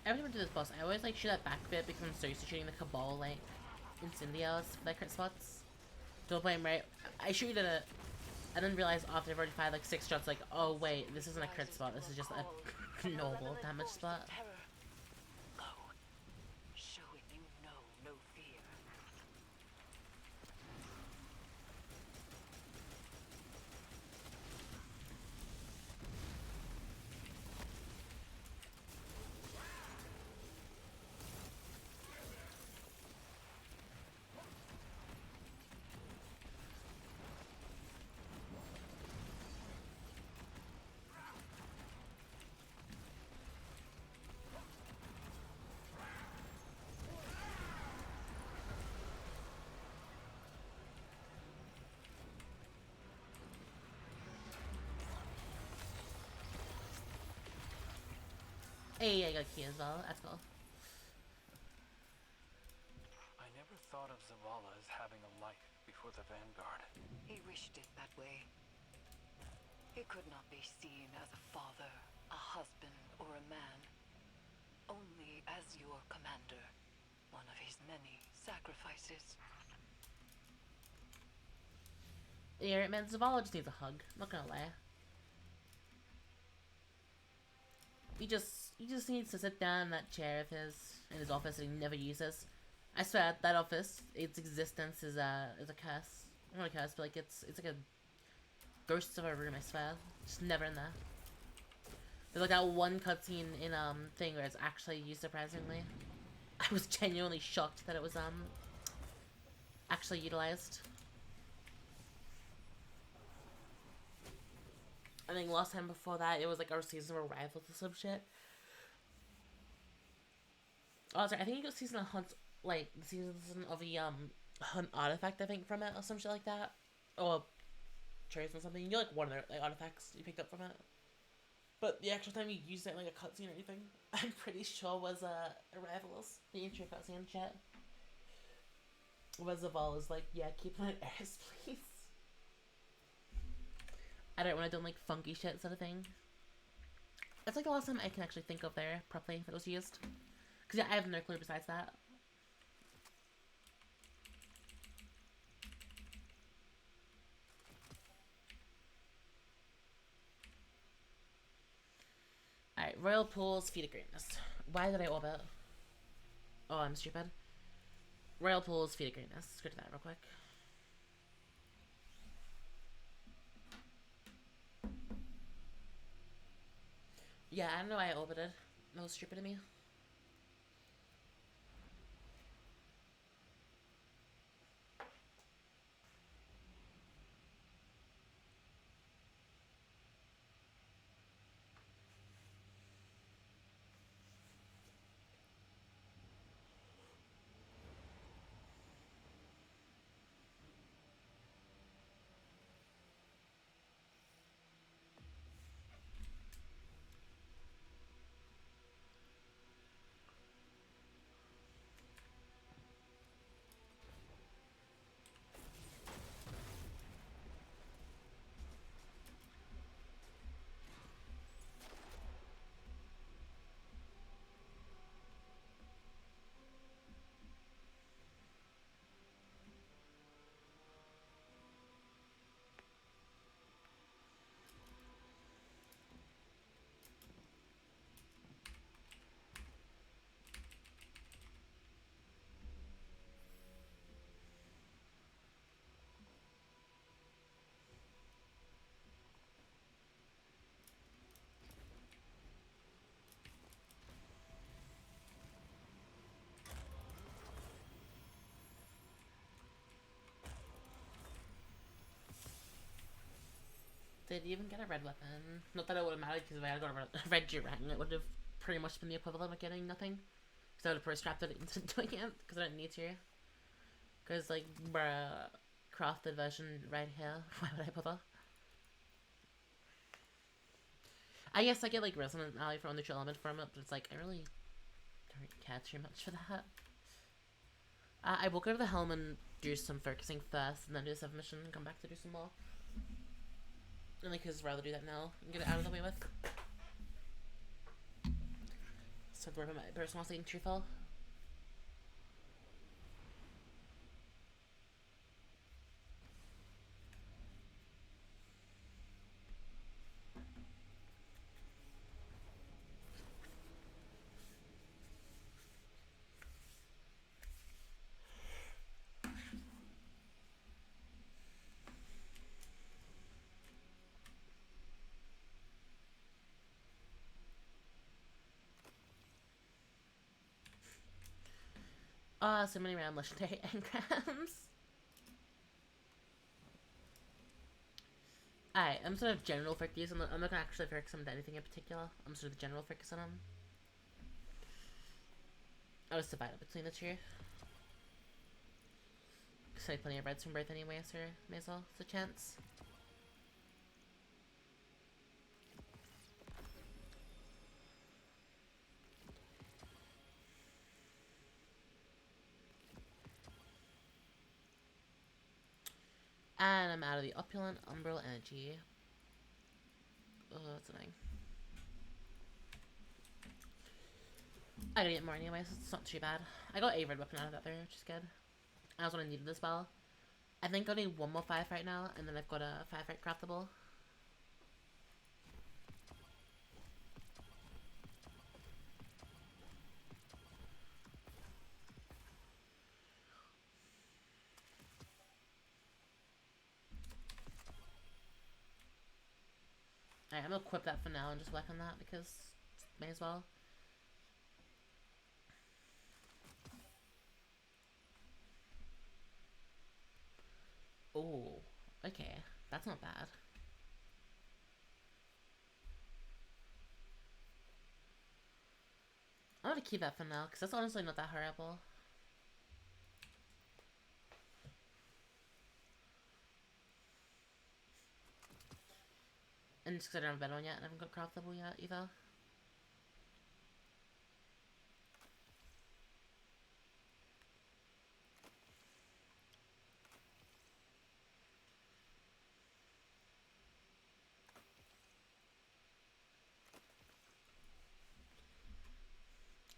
every time I do this boss, I always like shoot that back bit because I'm so used to shooting the Cabal like incendios for their crit spots. To a point where I shoot at it, I didn't realize after I've already fired like 6 shots, like, oh wait, this isn't a crit spot, this is just a normal damage spot. Showing you know no fear. Hey, I got a key as well, that's cool. I never thought of Zavala as having a life before the Vanguard. He wished it that way. He could not be seen as a father, a husband, or a man. Only as your commander. One of his many sacrifices. Yeah, man, Zavala just needs a hug, I'm not gonna lie. He just needs to sit down in that chair of his in his office that he never uses. I swear that office, its existence is a curse. Not a curse, but like it's like a ghost of a room. I swear, just never in there. There's like that one cutscene in thing where it's actually used surprisingly. I was genuinely shocked that it was actually utilized. I think last time before that, it was like our season of Rivals or some shit. Oh, sorry, I think it was season of Hunt, like, the season of the, Hunt artifact, I think, from it, or some shit like that. Or Trace or something. You get, like, one of the like, artifacts you picked up from it. But the actual time you used it, like, a cutscene or anything, I'm pretty sure was, Rivals. The intro cutscene shit. Where Zavala is like, yeah, keep it at airs, please. I don't want to do like funky shit sort of thing. That's like the last time I can actually think of there properly that was used. Because yeah, I have no clue besides that. Alright, Royal Pools, Feet of Greatness. Why did I orbit? Oh, I'm stupid. Royal Pools, Feet of Greatness. Let's go to that real quick. Yeah, I don't know why I orbited. That was stupid of me. Did you even get a red weapon? Not that it would have mattered, because if I had got a red Durang, it would have pretty much been the equivalent of getting nothing. Because I would have probably strapped it into doing it, because I don't need to. Because, like, bruh, crafted version right here. Why would I bother? I guess I get, like, Resonant Alley from Neutral Element from it, but it's like, I really don't care too much for that. I will go to the helm and do some focusing first, and then do the 7th mission, and come back to do some more. Only because I'd rather do that now and get it out of the way with. So So where my personal saying truthful. So many random legendary engrams. Alright, I'm sort of general focus. I'm not gonna actually focus on anything in particular. I'm sort of general focus on them. I was divided between the two. Cause I had plenty of reds from birth anyway, so may as well. It's a chance. And I'm out of the opulent umbral energy. Oh, that's annoying. I gotta get more anyway, so it's not too bad. I got a red weapon out of that there, which is good. That was what I needed as well. I think I need one more 5 right now, and then I've got a 5 right craftable. Alright, I'm gonna equip that for now and just work on that because may as well. Oh, okay. That's not bad. I'm gonna keep that for now because that's honestly not that horrible. And just because I don't have a better one yet and I haven't got craftable yet either.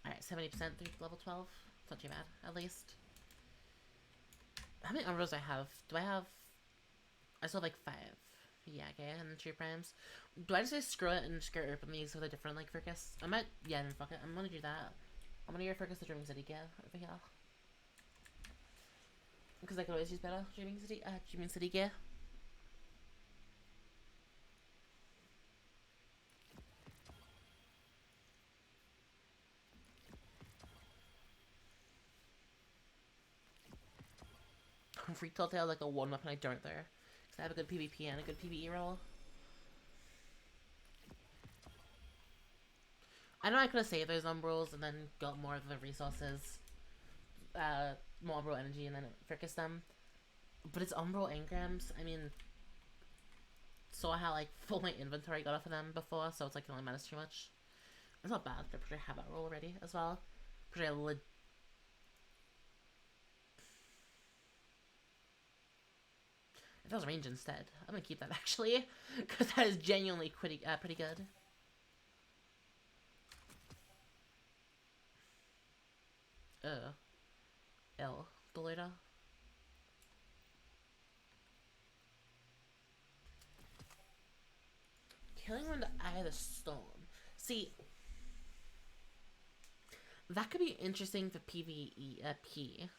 Alright, 70% through level 12. It's not too bad, at least. How many umbrals do I have? Do I have... I still have like 5. Yeah, okay, and 2 primes. Do I just say screw it and just go open these with a different, like, focus? I might... Yeah, then fuck it. I'm gonna do that. I'm gonna go focus the Dreaming City gear over here. Because I could always use better Dreaming City gear. Free Telltale like the one weapon I don't there. Because I have a good PvP and a good PvE roll. I know I could have saved those umbrals and then got more of the resources. More umbral energy and then focus them. But it's umbral engrams. I mean, saw how like full my inventory got off of them before, so it's like it only matters too much. It's not bad. I'm pretty sure I have that roll already as well. Pretty sure if that was range instead, I'm gonna keep that actually, because that is genuinely pretty good. L. Deleta. Killing one to Eye of the Storm. See, that could be interesting for PvE, P.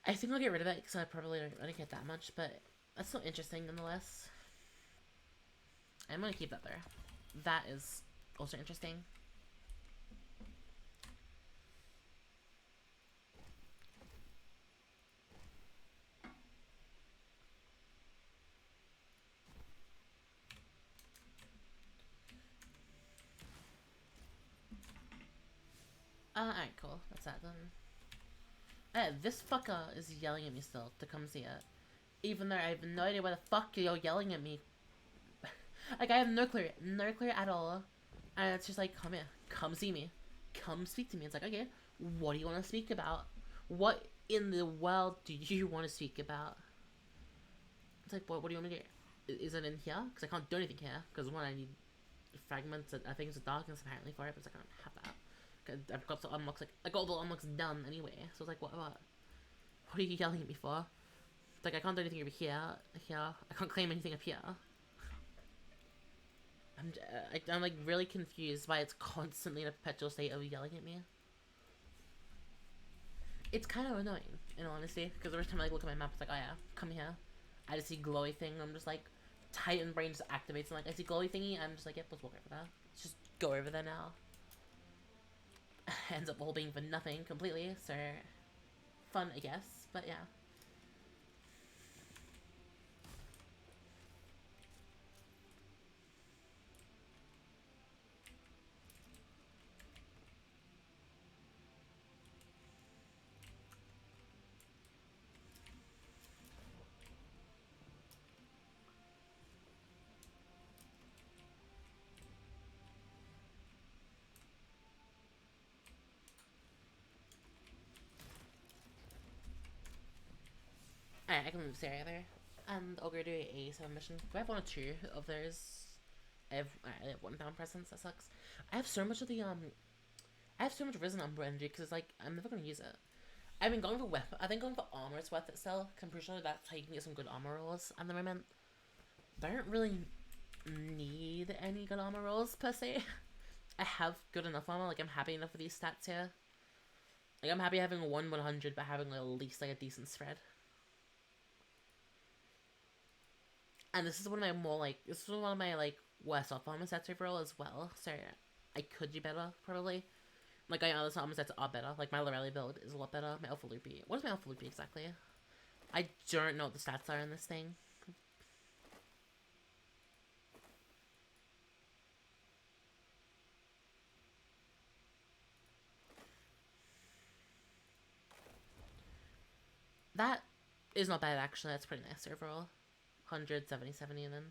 I think I'll get rid of it because I probably don't get that much, but that's still interesting nonetheless. I'm gonna keep that there. That is also interesting. Alright, cool. That's that then. This fucker is yelling at me still to come see it. Even though I have no idea why the fuck you're yelling at me. Like, I have no clue at all. And it's just like, come here, come see me, come speak to me. It's like, okay, what do you want to speak about? What in the world do you want to speak about? It's like, what do you want me to do? Is it in here? Because I can't do anything here. Because one, I need fragments. I think it's a darkness apparently for it, but I can't have that. 'Cause I've got the unlocks, like, I got all the unlocks done anyway. So it's like, what are you yelling at me for? It's like, I can't do anything over here. I can't claim anything up here. I'm like really confused why it's constantly in a perpetual state of yelling at me. It's kind of annoying, in all honesty, because every time I look at my map, it's like, oh yeah, come here. I just see glowy thing, I'm just like, Titan brain just activates, and like, I see glowy thingy, I'm just like, yep, let's walk over there. Let's just go over there now. Ends up all being for nothing completely, so fun, I guess, but yeah. Alright, I can move this area there. And I'll go do a 7 mission. Do I have 1 or 2 of those? I have 1 down presence, that sucks. I have so much of the, I have so much Risen Umbra energy, because, like, I'm never gonna use it. I've been going for weapon. I've been going for armor is worth it still, because I'm pretty sure that's how you can get some good armor rolls at the moment. I don't really need any good armor rolls, per se. I have good enough armor, like, I'm happy enough with these stats here. Like, I'm happy having a 1/100, but having, like, at least, like, a decent spread. And this is one of my more, like, this is one of my, like, worst off armor sets overall as well, so I could do better, probably. Like, I know the armor sets are better, like, my Lorelli build is a lot better, my Alpha Loopy. What is my Alpha Loopy exactly? I don't know what the stats are in this thing. That is not bad, actually, that's pretty nice overall. 100, 70, 70, and then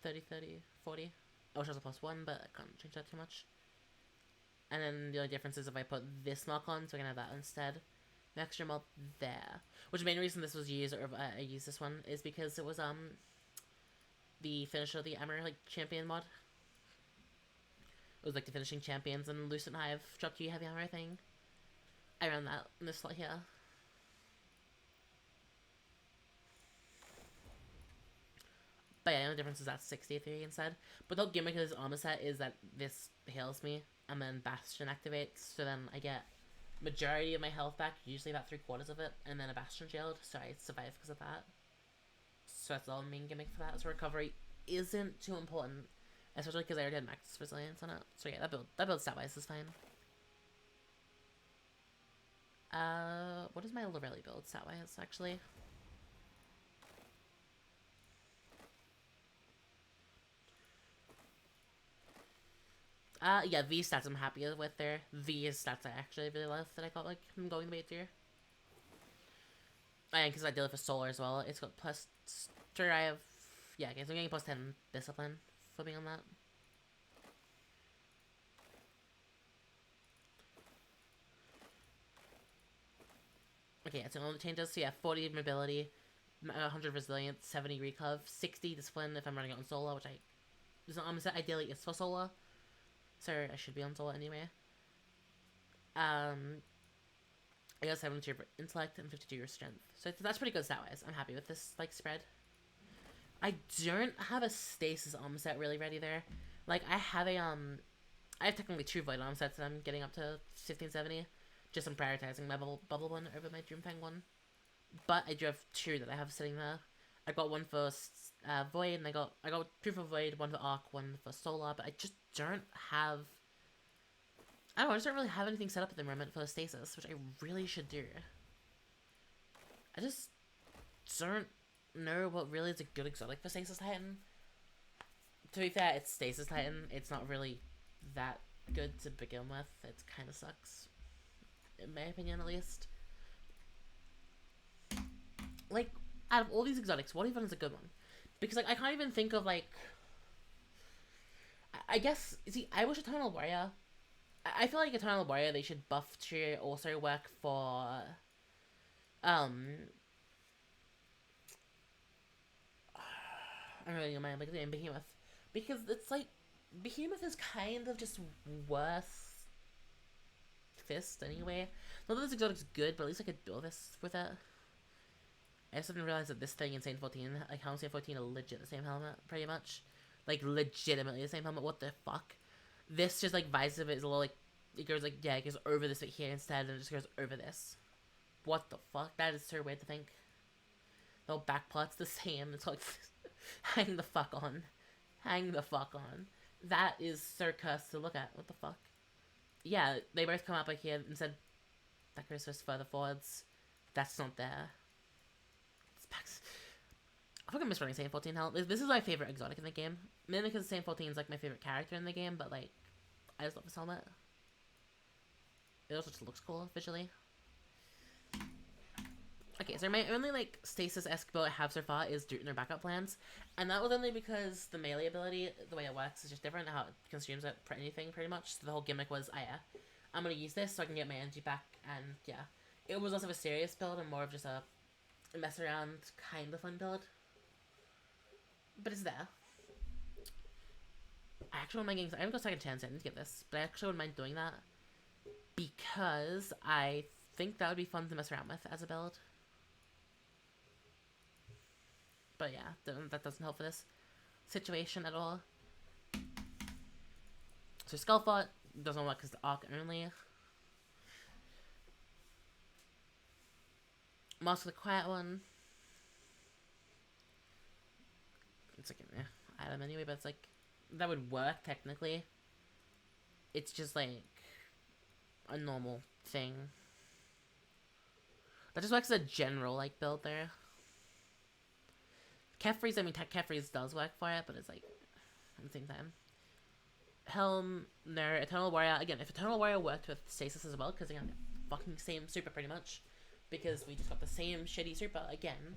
30, 30, 40. I wish I was a +1, but I can't change that too much. And then the only difference is if I put this mark on, so I can have that instead. The extra mark there. Which the main reason this was used, or I used this one, is because it was, the finisher of the Armor, like, champion mod. It was, like, the finishing champions and Lucent Hive dropped you heavy armor thing. I ran that in this slot here. But yeah, the only difference is that's 63 instead. But the whole gimmick of this armor set is that this heals me, and then Bastion activates, so then I get majority of my health back, usually about 3/4 of it, and then a Bastion shield, so I survive because of that. So that's the whole main gimmick for that, so recovery isn't too important, especially because I already had max resilience on it. So yeah, that build stat-wise is fine. What is my Lorelli build stat-wise, actually? Yeah, these stats I'm happy with there. These stats I actually really love that I got, like, from going the way through. And because I did it for Solar as well, it's got plus... Sure, I have... Yeah, okay, so I'm getting +10 Discipline for being on that. Okay, yeah, so all the changes, so yeah, 40 Mobility, 100 Resilience, 70 Recov, 60 Discipline if I'm running it on Solar, which I... There's an armor set, ideally it's for Solar. So I should be on Solar anyway. I got 72 intellect and 52 strength. So that's pretty good stat-wise. I'm happy with this, like, spread. I don't have a stasis armor set really ready there. Like, I have a, I have technically 2 void armor sets that I'm getting up to 1570. Just I'm prioritizing my bubble one over my Dreamfang one. But I do have 2 that I have sitting there. I got one for Void, and I got 2 for Void, 1 for Arc, 1 for Solar, but I just don't have... I don't know, I just don't really have anything set up at the moment for Stasis, which I really should do. I just don't know what really is a good exotic for Stasis Titan. To be fair, it's Stasis Titan, it's not really that good to begin with, it kinda sucks. In my opinion, at least. Like, out of all these exotics, what even is a good one? Because, like, I can't even think of, like... I guess... See, I wish Eternal Warrior... I feel like Eternal Warrior, they should buff to also work for... I really don't mind like the Behemoth, because it's like Behemoth is kind of just worth Fist anyway. Not that this exotic's good, but at least I could build this with it. I just didn't realize that this thing in Saint 14, like how Saint 14 are legit the same helmet, pretty much. Like legitimately the same helmet. What the fuck? This just like visor of it is a little like it goes like yeah, it goes over this bit here instead, and it just goes over this. What the fuck? That is so weird to think. The whole back part's the same. It's like hang the fuck on. Hang the fuck on. That is so cursed to look at. What the fuck? Yeah, they both come up like here and said that goes just further forwards. That's not there. It's back. I think I'm misrunning Saint 14 Hell. This is my favorite exotic in the game. Mainly because Saint 14 is like my favorite character in the game, but like I just love this helmet. It also just looks cool visually. Okay, so my only like stasis-esque build I have so far is Doot in their backup plans, and that was only because the melee ability, the way it works, is just different. How it consumes it for anything, pretty much. So the whole gimmick was, oh yeah, I'm gonna use this so I can get my energy back, and yeah, it was less of a serious build and more of just a mess around kind of fun build. But it's there. I actually wouldn't mind getting. I haven't got second chance yet to get this, but I actually wouldn't mind doing that because I think that would be fun to mess around with as a build. But yeah, that doesn't help for this situation at all. So Skullfort doesn't work because the arc only. Mask of the Quiet One. It's like an item anyway, but it's like that would work technically. It's just like a normal thing. That just works as a general like build there. Kefri's, I mean, Kefri's does work for it, but it's like, at the same time. Helm, no, Eternal Warrior, again, if Eternal Warrior worked with Stasis as well, because again, fucking same super pretty much, because we just got the same shitty super again,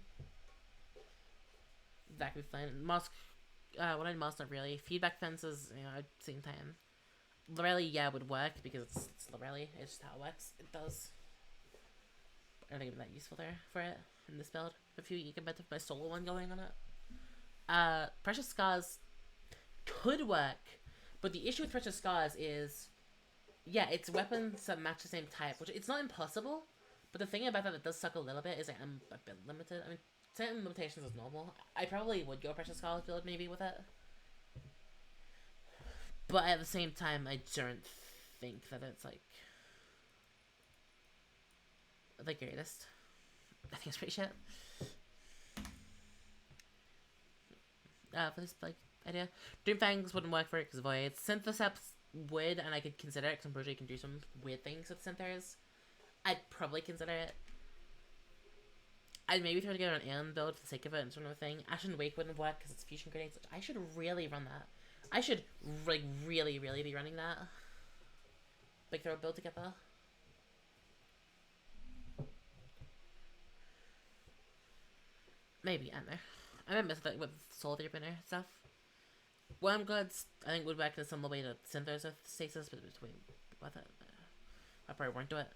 that could be fine. Mask, what I Mask, not really. Feedback fences, you know, at the same time. Lorelli, yeah, would work, because it's Lorelli, it's just how it works, it does. I don't think it'd be that useful there for it in this build. A few you can bet my solo one going on it. Precious Scars could work, but the issue with Precious Scars is, yeah, it's weapons that match the same type, which it's not impossible, but the thing about that does suck a little bit is like, I'm a bit limited. I mean, certain limitations is normal. I probably would go Precious Scars build maybe with it, but at the same time, I don't think that it's like the greatest. I think it's pretty shit. For this like idea, Doomfangs wouldn't work for it because Void. Syntheseps would, and I could consider it because I'm pretty sure you can do some weird things with Synthers. I'd probably consider it. I'd maybe try to get an Aeon build for the sake of it and sort of thing. Ashen Wake wouldn't work because it's fusion grenades. I should really run that. I should like really be running that. Like throw a build together. Maybe, I don't know. I might miss that with Soul Deepener stuff. Worm Goods, I think would work in a similar way to Synthers with Stasis, but between with it. I probably won't do it.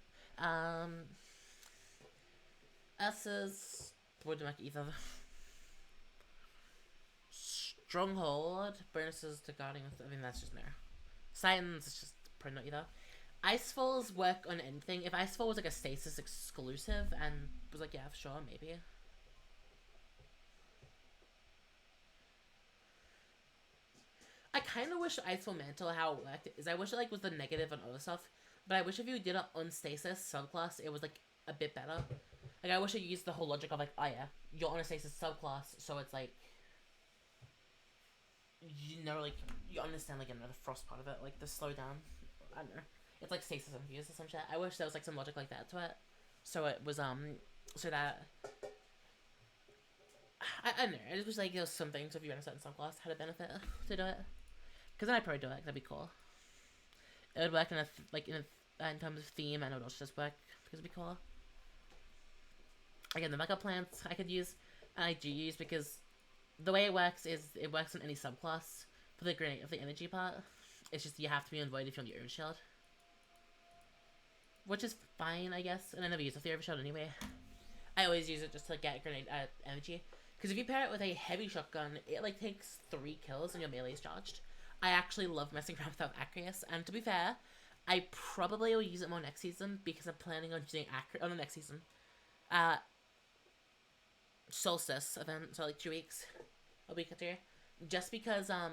S's wouldn't work either. Stronghold, bonuses to guarding, I mean that's just no. Titans is just probably not either. Icefalls work on anything. If Icefall was like a Stasis exclusive and was like, yeah, sure, maybe. I kind of wish Icefall Mantle, how it worked, is I wish it like was the negative and other stuff, but I wish if you did it on Stasis subclass, it was like a bit better. Like I wish it used the whole logic of like, oh yeah, you're on a Stasis subclass, so it's like, you know, like, you understand like another frost part of it, like the slowdown, I don't know, it's like Stasis infused or some shit. I wish there was like some logic like that to it, so it was, so that, I don't know, it was like there was some things if you understand subclass had a benefit to do it. Because then I'd probably do it, that'd be cool. It would work in a, in terms of theme, and it would also just work, because it'd be cool. Again, the backup plants I could use, and I do use, because the way it works is, it works on any subclass, for the grenade, of the energy part. It's just, you have to be on Void if you're on your own shield. Which is fine, I guess, and I never use the Overshield anyway. I always use it just to get grenade, energy. Because if you pair it with a heavy shotgun, it like takes 3 kills and your melee is charged. I actually love messing around without Acreus, and to be fair, I probably will use it more next season because I'm planning on using Acreus on the next season. Solstice event, so like 2 weeks, a week or 2, just because I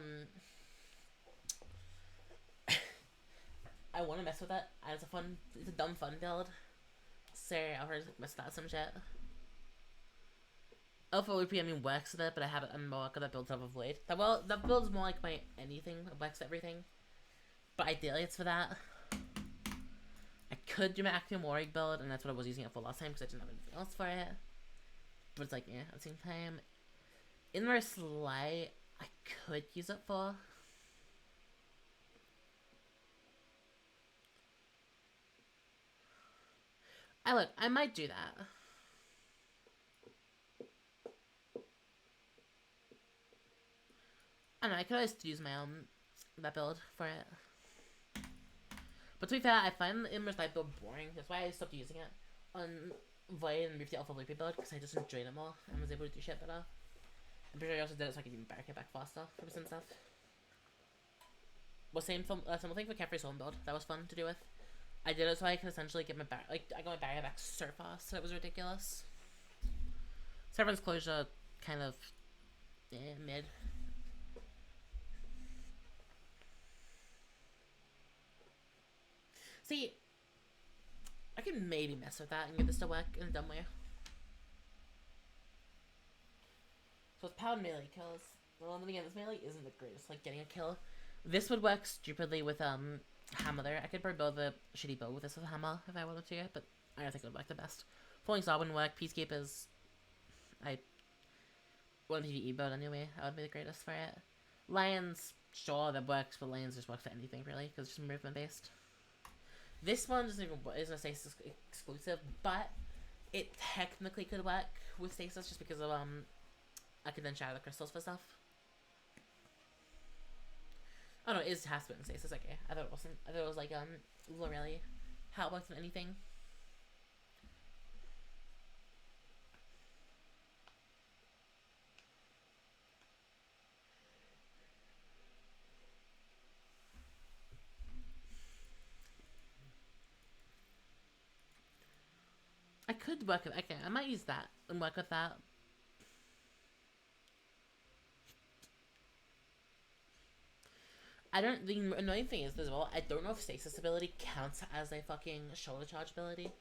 want to mess with it, and it's a dumb fun build, so I'll probably mess with that some shit. Alpha OP, I mean, works with it, but I'm more good at builds of Void. That build's more like my anything, it works for everything, but ideally it's for that. I could do my Actium Warrig build, and that's what I was using it for last time, because I didn't have anything else for it. But it's like, yeah, at the same time, Inverse Light, I could use it for. I might do that. I don't know, I could always use my that build for it. But to be fair, I find the Inverse Light build boring. That's why I stopped using it on Void and moved to Alpha Loopy build, because I just enjoyed it more and was able to do shit better. I'm pretty sure I also did it so I could even barricade back faster from some stuff. Well, same thing for Caffrey's home build. That was fun to do with. I did it so I could essentially get my I got my barrier back so fast, so it was ridiculous. Severance Closure, kind of, mid. See, I can maybe mess with that and get this to work in a dumb way. So it's powered melee kills. Well, then again, this melee isn't the greatest, like, getting a kill. This would work stupidly with, Hammer there. I could probably build the shitty bow with this with Hammer if I wanted to, but I don't think it would work the best. Falling Star wouldn't work. Peacekeepers, I want PvE build anyway. That would be the greatest for it. Lions, sure, that works, but Lions just work for anything, really, because it's just movement based. This one isn't a Stasis exclusive, but it technically could work with Stasis just because of, I could then shatter the crystals for stuff. Oh no, it has to be in Stasis, okay. I thought it wasn't. I thought it was like, really how it works in anything. I could work with, okay, I might use that and work with that. The annoying thing is as well, I don't know if Stasis ability counts as a fucking shoulder charge ability.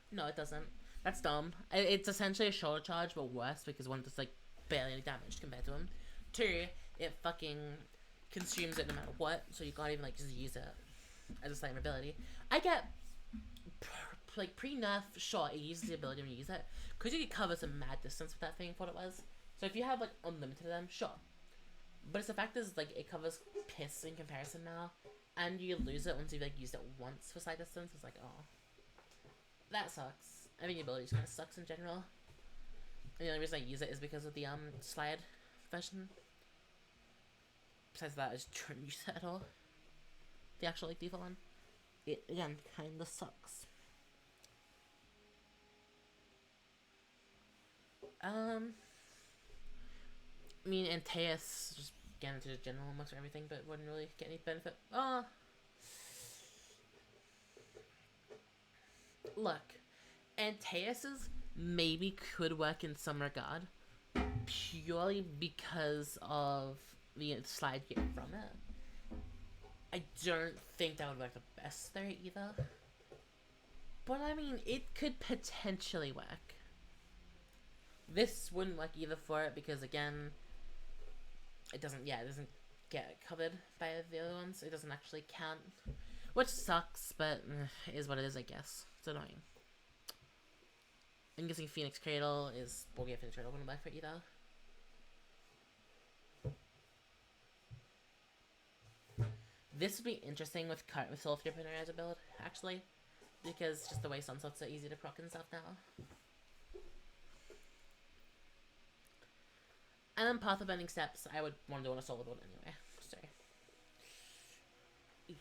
No, it doesn't. That's dumb. It's essentially a shoulder charge, but worse, because one does, like, barely any damage compared to him. 2, it fucking consumes it no matter what, so you can't even, like, just use it as a slam ability. I get, like, pre-nerf, sure, it uses the ability when you use it, because you can cover some mad distance with that thing for what it was. So if you have, like, unlimited of them, sure. But it's the fact is, like, it covers piss in comparison now, and you lose it once you've, like, used it once for side distance. It's like, oh. That sucks. I think the ability just kind of sucks in general. And the only reason I use it is because of the, slide version. Besides that, I just don't use it at all. The actual, like, default one. It, again, kinda sucks. I mean, Antaeus, just get into the general almost everything, but wouldn't really get any benefit. Look, Antaeus's maybe could work in some regard, purely because of the slide you get from it. I don't think that would work the best there either. But I mean, it could potentially work. This wouldn't work either for it because, again, it doesn't get covered by the other ones. It doesn't actually count, which sucks, but it is what it is, I guess. It's annoying. I'm guessing Phoenix Cradle is... Well, yeah, Phoenix Cradle wouldn't work for it either. This would be interesting with Soul Flipper as a build, actually, because just the way Sunsets are easy to proc and stuff now. And then Path of Bending Steps, I would want to do on a solo build anyway, so.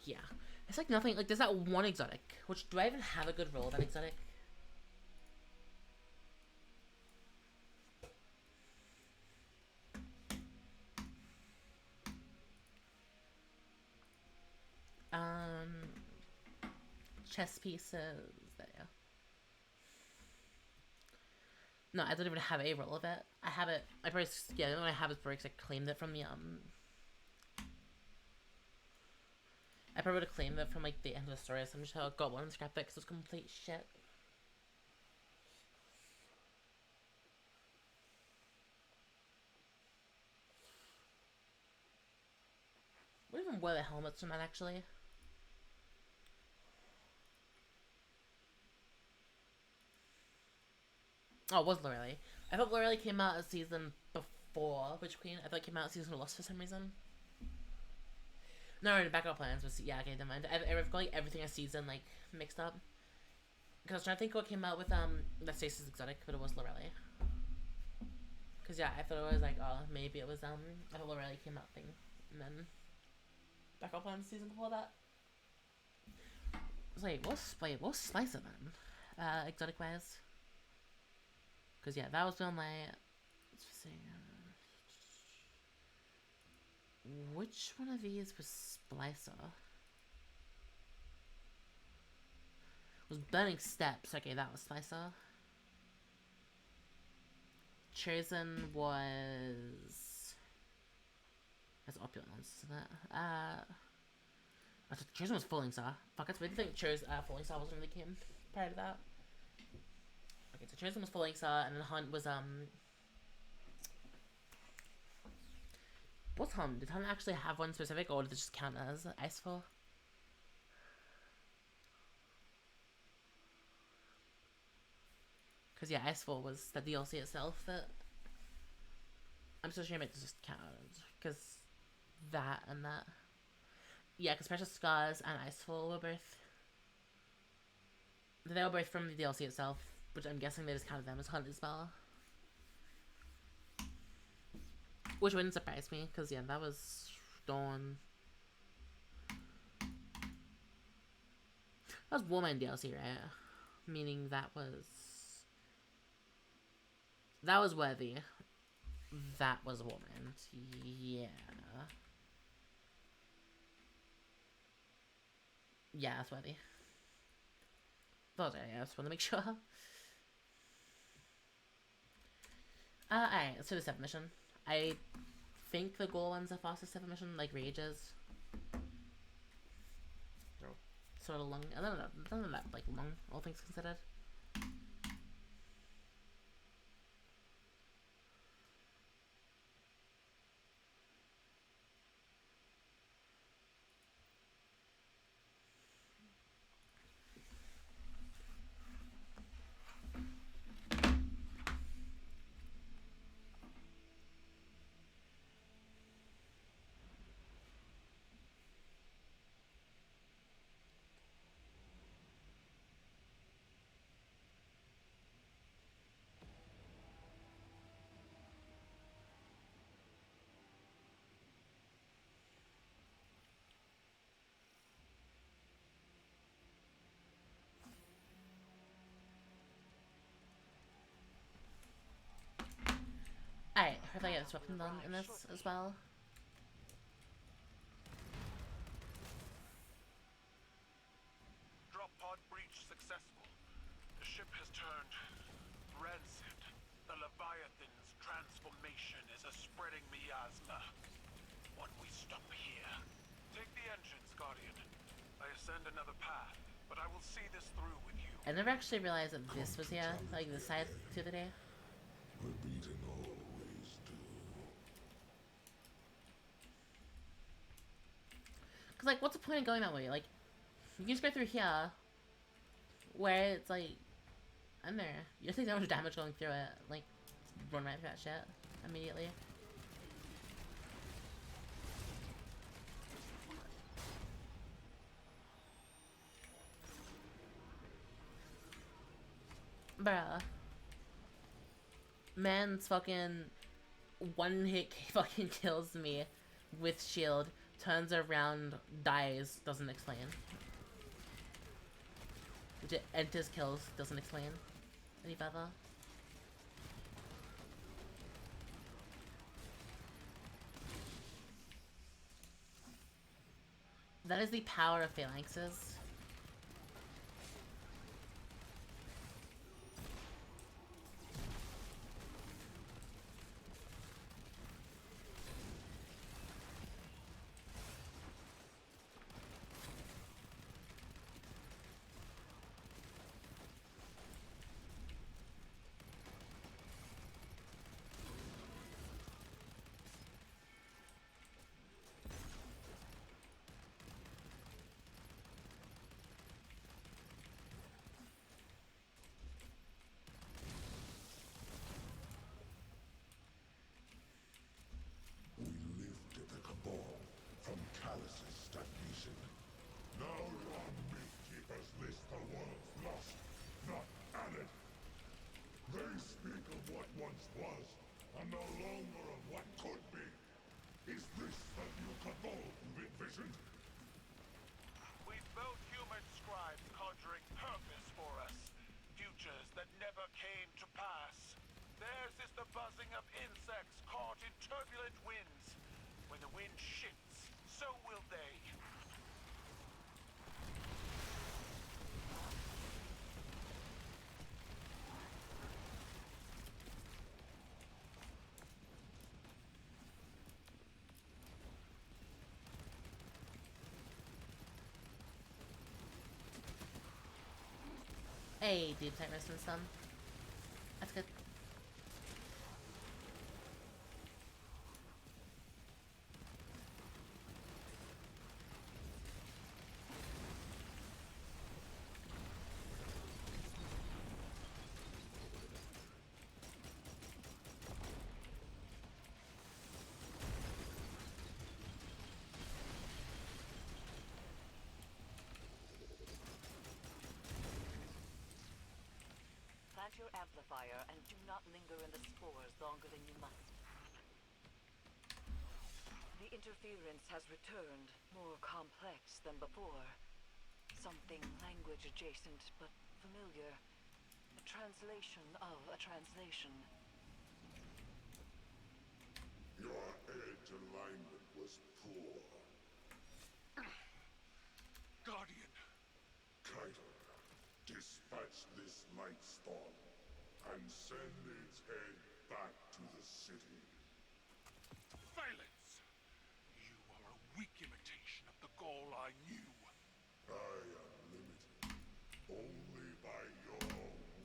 Yeah. It's like nothing, like, there's that one exotic, which, do I even have a good roll of that exotic? chess pieces. There you go. No, I don't even have a roll of it. I have it. I probably, yeah, the only one I have is because I claimed it from the I probably would have claimed it from like the end of the story. So I'm just got one and scrapped it because it was complete shit. What even were the helmets from that actually? Oh, it was Lorelei. I thought Lorelei came out a season before Witch Queen. I thought it came out season Lost for some reason. No, the backup plans was, yeah, okay, never mind. I've got like everything a season like mixed up. Because I was trying to think what came out with the Stasis Exotic, but it was Lorelei. Because yeah, I thought it was like, oh, maybe it was I thought Lorelei came out thing, and then backup plans season before that. I was like, what's Spicer then? Exotic wise. Because yeah, that was when like, let's see. Which one of these was Splicer? It was Burning Steps. Okay, that was Splicer. Chosen was... That's Opulent Ones, isn't it? I thought Chosen was Falling Star. Fuck, I really think Falling Star wasn't really came prior to that. Okay, so Chosen was Falling Star, and then Hunt was, What's Hunt? Did Hunt actually have one specific, or did it just count as Icefall? Because, yeah, Icefall was the DLC itself that... I'm so sure it just counted. Because that and that... Yeah, because Precious Scars and Icefall were both... They were both from the DLC itself, which I'm guessing they just counted them as Hunt as well. Which wouldn't surprise me, because yeah, that was Dawn. That was Woman DLC, right? Meaning that was worthy. That was a woman. Yeah. Yeah, that's worthy. Those are, yeah, I just want to make sure. Alright, let's do the 7th mission. I think the goal one's the fastest 7th mission, like Rages. Sort of long. I don't know that like long, all things considered. Alright, hopefully I get this weapon done in this as well. Drop pod breach successful. The ship has turned rancid. The Leviathan's transformation is a spreading miasma. When we stop here. Take the engines, Guardian. I ascend another path, but I will see this through with you. I never actually realized that this was here, like the side to the day. The beaten always do. Cause like, what's the point of going that way? Like, you can just go through here, where it's like, I'm there. You just take so much damage going through it. Like, run right through that shit immediately. Bruh. Man's fucking one hit fucking kills me with shield, turns around, dies, doesn't explain. Which enters, kills, doesn't explain any further. That is the power of phalanxes. was, and no longer of what could be. Is this the new cabal you've envisioned? We've built human scribes conjuring purpose for us. Futures that never came to pass. Theirs is the buzzing of insects caught in turbulent winds. When the wind shifts, so will they. Hey, deep tight resistance done. That's good. Plant your amplifier and do not linger in the spores longer than you must. The interference has returned, more complex than before. Something language adjacent, but familiar. A translation of a translation. Your edge alignment was poor. Guardian. Kiter, dispatch this light storm and send its head back to the city. Silence! You are a weak imitation of the Gaul I knew. I am limited only by your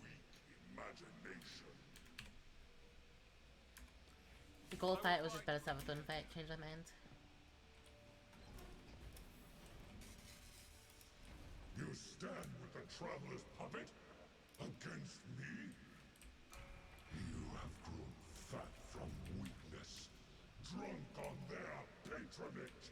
weak imagination. The gold fight was just better to have a fun fight. Change my mind. You stand with the Traveler's puppet against me? You have grown fat from weakness, drunk on their patronage.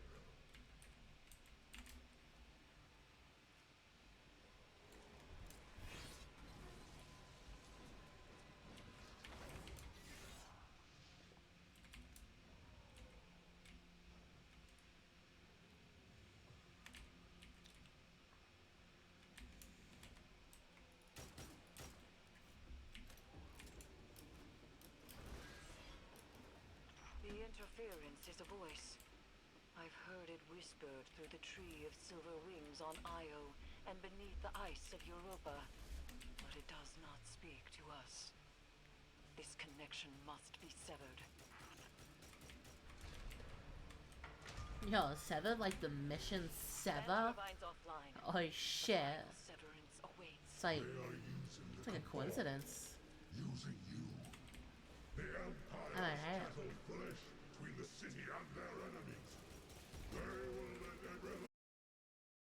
The interference is a voice. I've heard it whispered through the tree of silver wings on Io and beneath the ice of Europa. But it does not speak to us. This connection must be severed. Yo, sever? Like the mission sever? Turbines offline. Oh shit. Final severance awaits. It's like, They are using it's the like a cabal, coincidence. using you. The Empire Alright. cattle flesh between the city and their enemies. They will let everyone